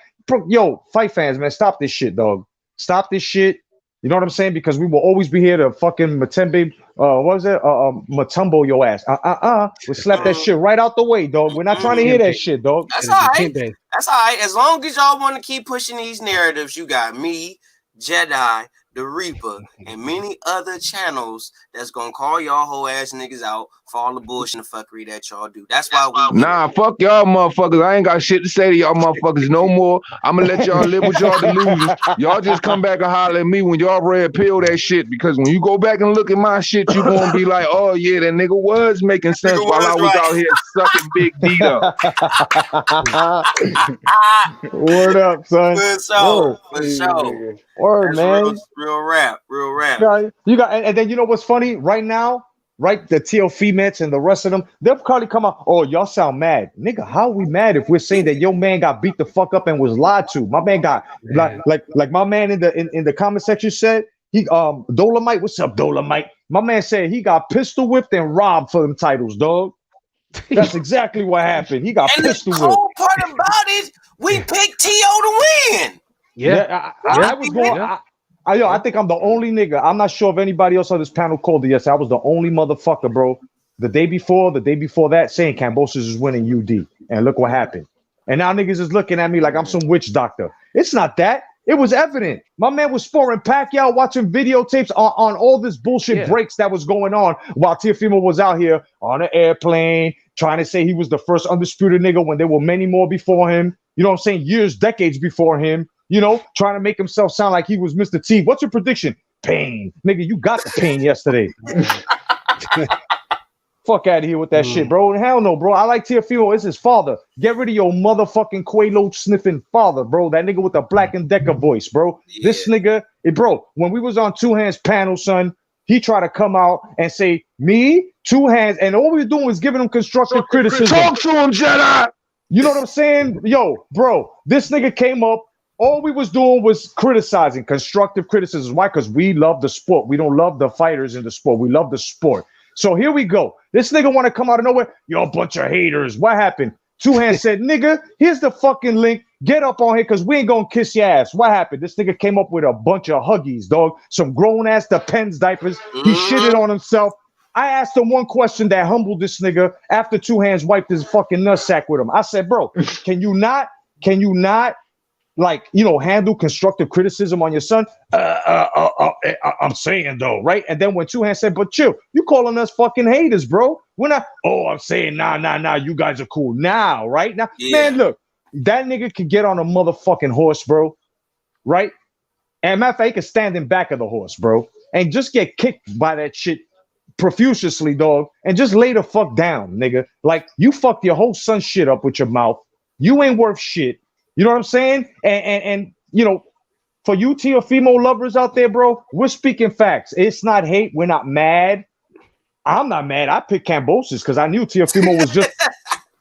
yo, fight fans, man, stop this shit, dog. Stop this shit. You know what I'm saying? Because we will always be here to fucking Matumbo your ass. We'll slap that shit right out the way, dog. We're not trying to hear that shit, dog. That's all right. That's all right. As long as y'all want to keep pushing these narratives, you got me, Jedi, the Reaper, and many other channels that's gonna call y'all whole ass niggas out for all the bullshit and fuckery that y'all do. That's why we fuck y'all motherfuckers. I ain't got shit to say to y'all motherfuckers no more. I'm gonna let y'all live with y'all delusions. Y'all just come back and holler at me when y'all red pill that shit, because when you go back and look at my shit, you gonna be like, oh yeah, that nigga was making sense while I was out here sucking big D up. Word up, son. For sure. Word, man. Real rap. You got, and then you know what's funny right now, right? The TLF Mets and the rest of them, they'll probably come out. Oh, y'all sound mad, nigga. How are we mad if we're saying that your man got beat the fuck up and was lied to? My man got like my man in the comment section said he Dolomite. What's up, Dolomite? My man said he got pistol whipped and robbed for them titles, dog. That's exactly what happened. He got pistol whipped. The cool part about it, we picked T.O. to win. I was going. I think I'm the only nigga. I'm not sure if anybody else on this panel called it yesterday. I was the only motherfucker, bro. The day before that, saying Kambosos is winning UD. And look what happened. And now niggas is looking at me like I'm some witch doctor. It's not that. It was evident. My man was sporting Pacquiao, watching videotapes on all this bullshit breaks that was going on while Teofimo was out here on an airplane trying to say he was the first undisputed nigga when there were many more before him. You know what I'm saying? Years, decades before him. You know, trying to make himself sound like he was Mr. T. What's your prediction? Pain. Nigga, you got the pain yesterday. Fuck out of here with that shit, bro. Hell no, bro. I like Teofimo. It's his father. Get rid of your motherfucking Quaalude sniffing father, bro. That nigga with the Black and Decker voice, bro. This nigga, bro, when we was on Two Hands panel, son, he tried to come out and say, me, Two hands, and all we were doing was giving him constructive criticism. Talk to him, Jedi. You know what I'm saying? Yo, bro, this nigga came up. All we was doing was criticizing, constructive criticism. Why? Because we love the sport. We don't love the fighters in the sport. We love the sport. So here we go. This nigga want to come out of nowhere. Yo, a bunch of haters. What happened? Two Hands said, nigga, here's the fucking link. Get up on here because we ain't going to kiss your ass. What happened? This nigga came up with a bunch of huggies, dog. Some grown-ass Depends diapers. He shitted on himself. I asked him one question that humbled this nigga after Two Hands wiped his fucking nutsack with him. I said, bro, can you not, like, you know, handle constructive criticism on your son? I'm saying though, right? And then when Two Hands said, but chill, you calling us fucking haters, bro. We're not, I'm saying, nah, you guys are cool now, right? Now, man, look, that nigga could get on a motherfucking horse, bro, right? And matter of fact, he could stand in back of the horse, bro, and just get kicked by that shit profusely, dog, and just lay the fuck down, nigga. Like, you fucked your whole son shit up with your mouth. You ain't worth shit. You know what I'm saying? And you know, for you Teofimo lovers out there, bro, we're speaking facts. It's not hate. We're not mad. I'm not mad. I picked Kambosos because I knew Teofimo was just,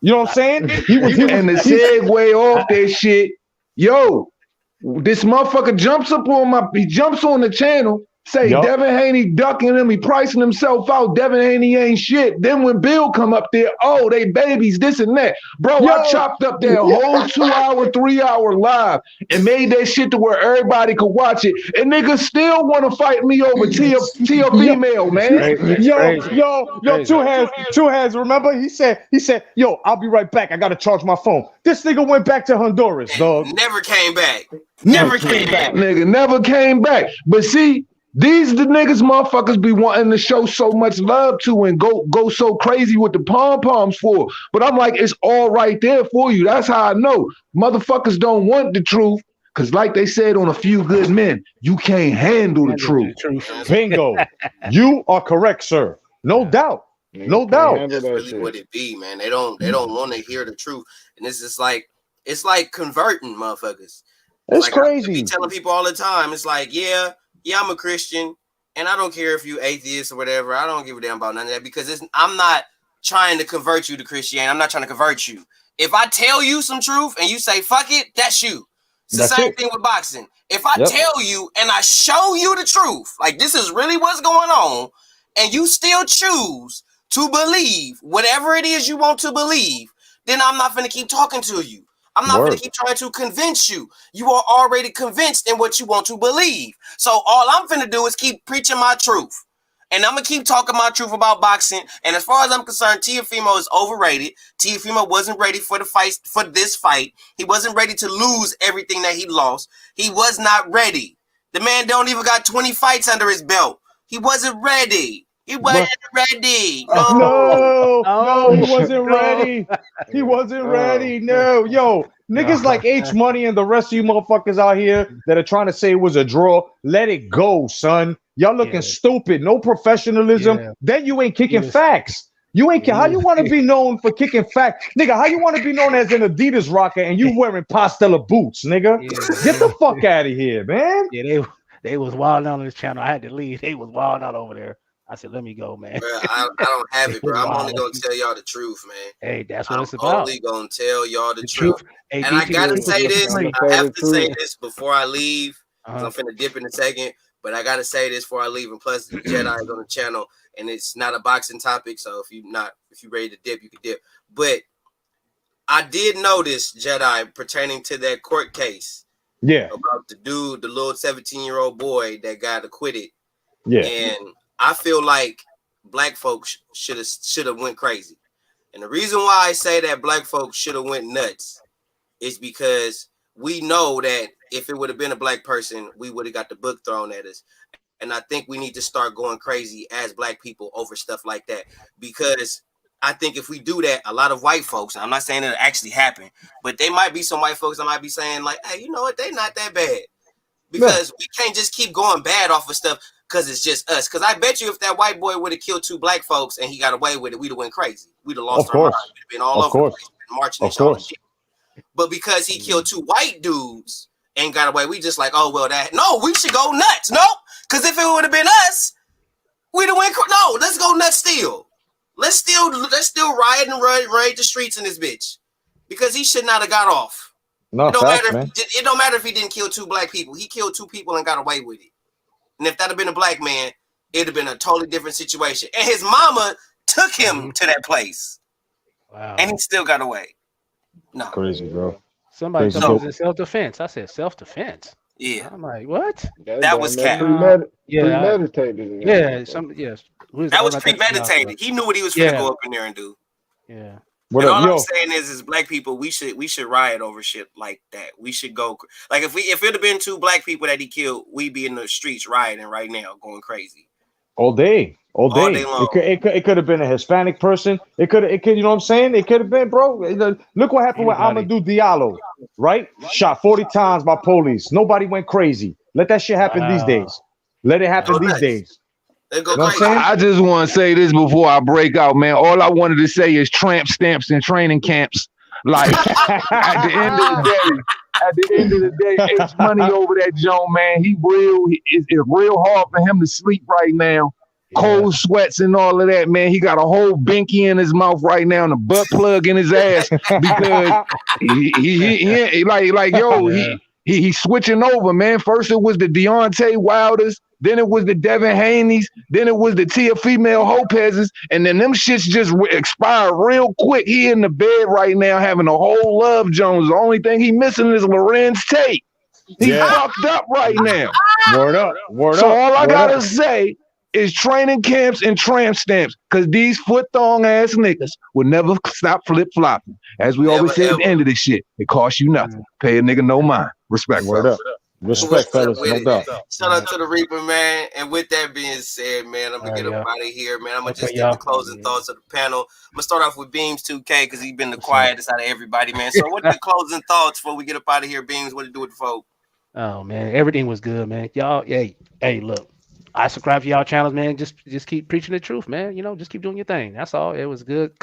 you know what I'm saying? And the segue off that shit, yo, this motherfucker jumps on the channel. Say Devin Haney ducking him, he pricing himself out. Devin Haney ain't shit. Then when Bill come up there, they babies, this and that. Bro, I chopped up that whole 2 hour, 3 hour live and made that shit to where everybody could watch it. And niggas still want to fight me over Tia female, man. Yo, Two Hands, remember? He said, yo, I'll be right back. I gotta charge my phone. This nigga went back to Honduras, dog. Never came back. Never came back. Nigga, never came back. But see, these the niggas motherfuckers be wanting to show so much love to and go so crazy with the pom-poms for. But I'm like, it's all right there for you. That's how I know. Motherfuckers don't want the truth. Because like they said on A Few Good Men, you can't handle the truth. Bingo. You are correct, sir. No doubt. No doubt. That's really what it be, man. They don't want to hear the truth. And it's just like, it's like converting motherfuckers. It's like, crazy. I be telling people all the time, it's like, yeah, I'm a Christian, and I don't care if you atheist or whatever. I don't give a damn about none of that because I'm not trying to convert you to Christianity. I'm not trying to convert you. If I tell you some truth and you say, fuck it, that's you. It's the same thing with boxing. If I tell you and I show you the truth, like this is really what's going on, and you still choose to believe whatever it is you want to believe, then I'm not going to keep talking to you. I'm not going to keep trying to convince you. You are already convinced in what you want to believe. So all I'm going to do is keep preaching my truth. And I'm going to keep talking my truth about boxing. And as far as I'm concerned, Teofimo is overrated. Teofimo wasn't ready for this fight. He wasn't ready to lose everything that he lost. He was not ready. The man don't even got 20 fights under his belt. He wasn't ready. He wasn't ready. No, he wasn't ready. He wasn't ready. No, yo, niggas like H Money and the rest of you motherfuckers out here that are trying to say it was a draw, let it go, son. Y'all looking stupid. No professionalism. Then you ain't kicking facts. You ain't. How you want to be known for kicking facts, nigga? How you want to be known as an Adidas rocker and you wearing Pastella boots, nigga? Get the fuck out of here, man. Yeah, they was wild out on this channel. I had to leave. They was wild out over there. I said, let me go, man. Bro, I don't have it, bro. I'm only going to tell y'all the truth, man. Hey, that's what it's about. I'm only going to tell y'all the truth. Hey, and I got to say this. I have to say this before I leave. I'm finna dip in a second. But I got to say this before I leave. And plus, Jedi is on the channel. And it's not a boxing topic. So if you're ready to dip, you can dip. But I did notice, Jedi, pertaining to that court case. Yeah. About the dude, the little 17-year-old boy that got acquitted. Yeah. And I feel like black folks should have went crazy. And the reason why I say that black folks should have went nuts is because we know that if it would have been a black person, we would have got the book thrown at us. And I think we need to start going crazy as black people over stuff like that. Because I think if we do that, a lot of white folks, and I'm not saying it'll actually happen, but they might be some white folks that might be saying like, hey, you know what? They're not that bad. Because we can't just keep going bad off of stuff because it's just us. Because I bet you if that white boy would have killed 2 black folks and he got away with it, we'd have went crazy. We'd have lost our mind. We'd have been all over the place, marching and showing shit. But because he killed 2 white dudes and got away, we just like, oh, well, we should go nuts. No, because if it would have been us, we'd have went, no, let's go nuts still. riot and raid the streets in this bitch because he should not have got off. No, It don't facts, matter. man. It don't matter if he didn't kill 2 black people. He killed 2 people and got away with it. And if that had been a black man, it'd have been a totally different situation. And his mama took him to that place. Wow. And he still got away. No. Crazy, bro. Somebody Crazy. told me it was in self-defense. I said self-defense. Yeah. I'm like, what? That was cap. Premeditated. Yeah, that was premeditated. He knew what he was going to go up in there and do. Yeah. What and up, all yo? I'm saying is black people, we should riot over shit like that. We should go like if it had been 2 black people that he killed, we'd be in the streets rioting right now, going crazy. All day All long. It could have been a Hispanic person. It could, you know what I'm saying? It could have been, bro. Look what happened with Amadou Diallo, right? Shot 40 times by police. Nobody went crazy. Let that shit happen these days. Let it happen these days. They go You know what I'm crazy. saying? I just want to say this before I break out, man. All I wanted to say is tramp stamps and training camps. Like at the end of the day, H Money over that Joe, man. It's real hard for him to sleep right now. Cold sweats and all of that, man. He got a whole binky in his mouth right now and a butt plug in his ass because he's switching over, man. First it was the Deontay Wilders, then it was the Devin Haney's, then it was the Tia Female Lopez's, and then them shits just expired real quick. He in the bed right now having a whole Love Jones. The only thing he missing is Lorenz Tate. He fucked up right now. Word up. So all I gotta say is training camps and tramp stamps, because these foot thong ass niggas will never stop flip flopping. As we always say at the end of this shit, it costs you nothing. Pay a nigga no mind. Respect. Word up. Respect, fellas. No doubt. Shout out to the Reaper, man. And with that being said, man, I'm gonna get up out of here, man. I'm gonna just get the closing thoughts of the panel. I'm gonna start off with Beams 2K because he's been the quietest out of everybody, man. So what are the closing thoughts before we get up out of here, Beams? What to do with the folk? Oh man, everything was good, man. Y'all, hey, look. I subscribe to y'all channels, man. Just keep preaching the truth, man. You know, just keep doing your thing. That's all. It was good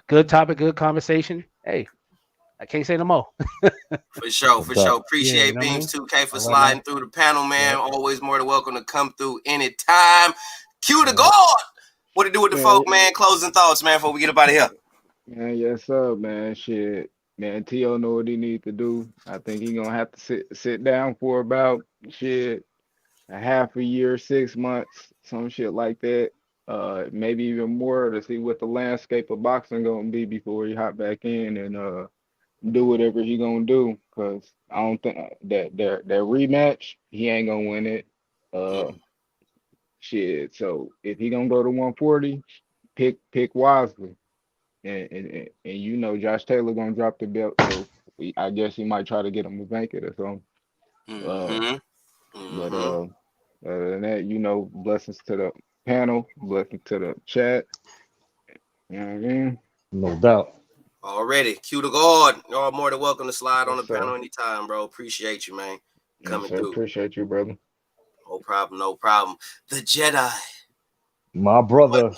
topic, good conversation. Hey, I can't say no more. For sure. Appreciate Beams 2K for sliding through the panel, man. Always more than welcome to come through anytime. Cue the God. What to do with the folk, man? Closing thoughts, man, before we get up out of here. Man, yes, sir, man. Shit. Man, T.O. know what he needs to do. I think he's gonna have to sit down for about a half a year, 6 months, some shit like that. Maybe even more to see what the landscape of boxing gonna be before he hop back in and do whatever he gonna do. Cause I don't think that rematch, he ain't gonna win it. Shit. So if he gonna go to 140, pick wisely. And you know Josh Taylor gonna drop the belt, so I guess he might try to get him to bank it or something. But other than that, you know, blessings to the panel, blessings to the chat. You know what I mean? No doubt. Already. Cue the God. Y'all more than welcome to slide on the panel anytime, bro. Appreciate you, man. Coming through. Appreciate you, brother. No problem. The Jedi. My brother,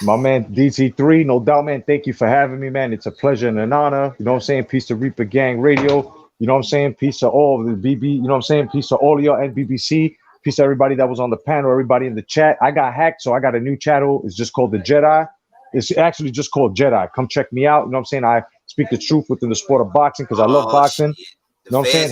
my man DC3, no doubt, man. Thank you for having me, man. It's a pleasure and an honor. You know what I'm saying? Peace to Reaper Gang Radio. You know what I'm saying? Peace to all of the BB. You know what I'm saying? Peace to all of y'all at BBC. Peace to everybody that was on the panel, everybody in the chat. I got hacked, so I got a new channel. It's just called The Jedi. It's actually just called Jedi. Come check me out. You know what I'm saying? I speak the truth within the sport of boxing because I love boxing. You know what I'm saying?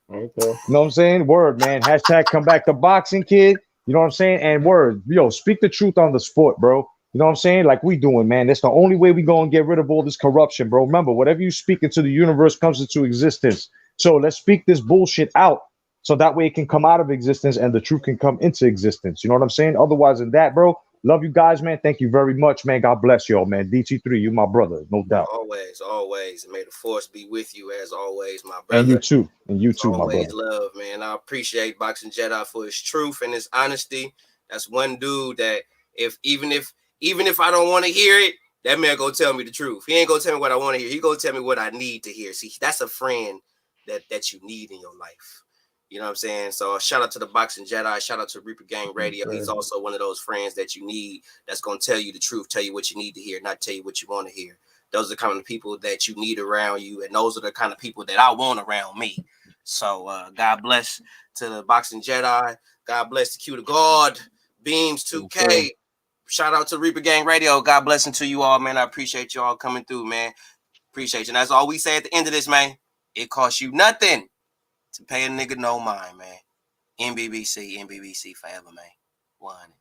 You know what I'm saying? Word, man. Hashtag come back to boxing, kid. You know what I'm saying? And word, yo, speak the truth on the sport, bro. You know what I'm saying? Like we doing, man. That's the only way we gonna get rid of all this corruption, bro. Remember, whatever you speak into the universe comes into existence. So let's speak this bullshit out so that way it can come out of existence and the truth can come into existence. You know what I'm saying? Otherwise than that, bro, love you guys, man. Thank you very much, man. God bless y'all, man. DT3, you my brother, no doubt. Always. And may the force be with you as always, my brother. And you too, my brother. Always love, man. I appreciate Boxing Jedi for his truth and his honesty. That's one dude that even if I don't want to hear it, that man gonna tell me the truth. He ain't gonna tell me what I want to hear. He gonna tell me what I need to hear. See, that's a friend that you need in your life. You know what I'm saying? So shout out to the Boxing Jedi. Shout out to Reaper Gang Radio. He's also one of those friends that you need that's going to tell you the truth, tell you what you need to hear, not tell you what you want to hear. Those are the kind of people that you need around you, and those are the kind of people that I want around me. So God bless to the Boxing Jedi. God bless the Q to God. Beams 2K. Shout out to Reaper Gang Radio. God blessing to you all, man. I appreciate you all coming through, man. Appreciate you. And that's all we say at the end of this, man. It costs you nothing to pay a nigga no mind, man. NBBC forever, man. 100.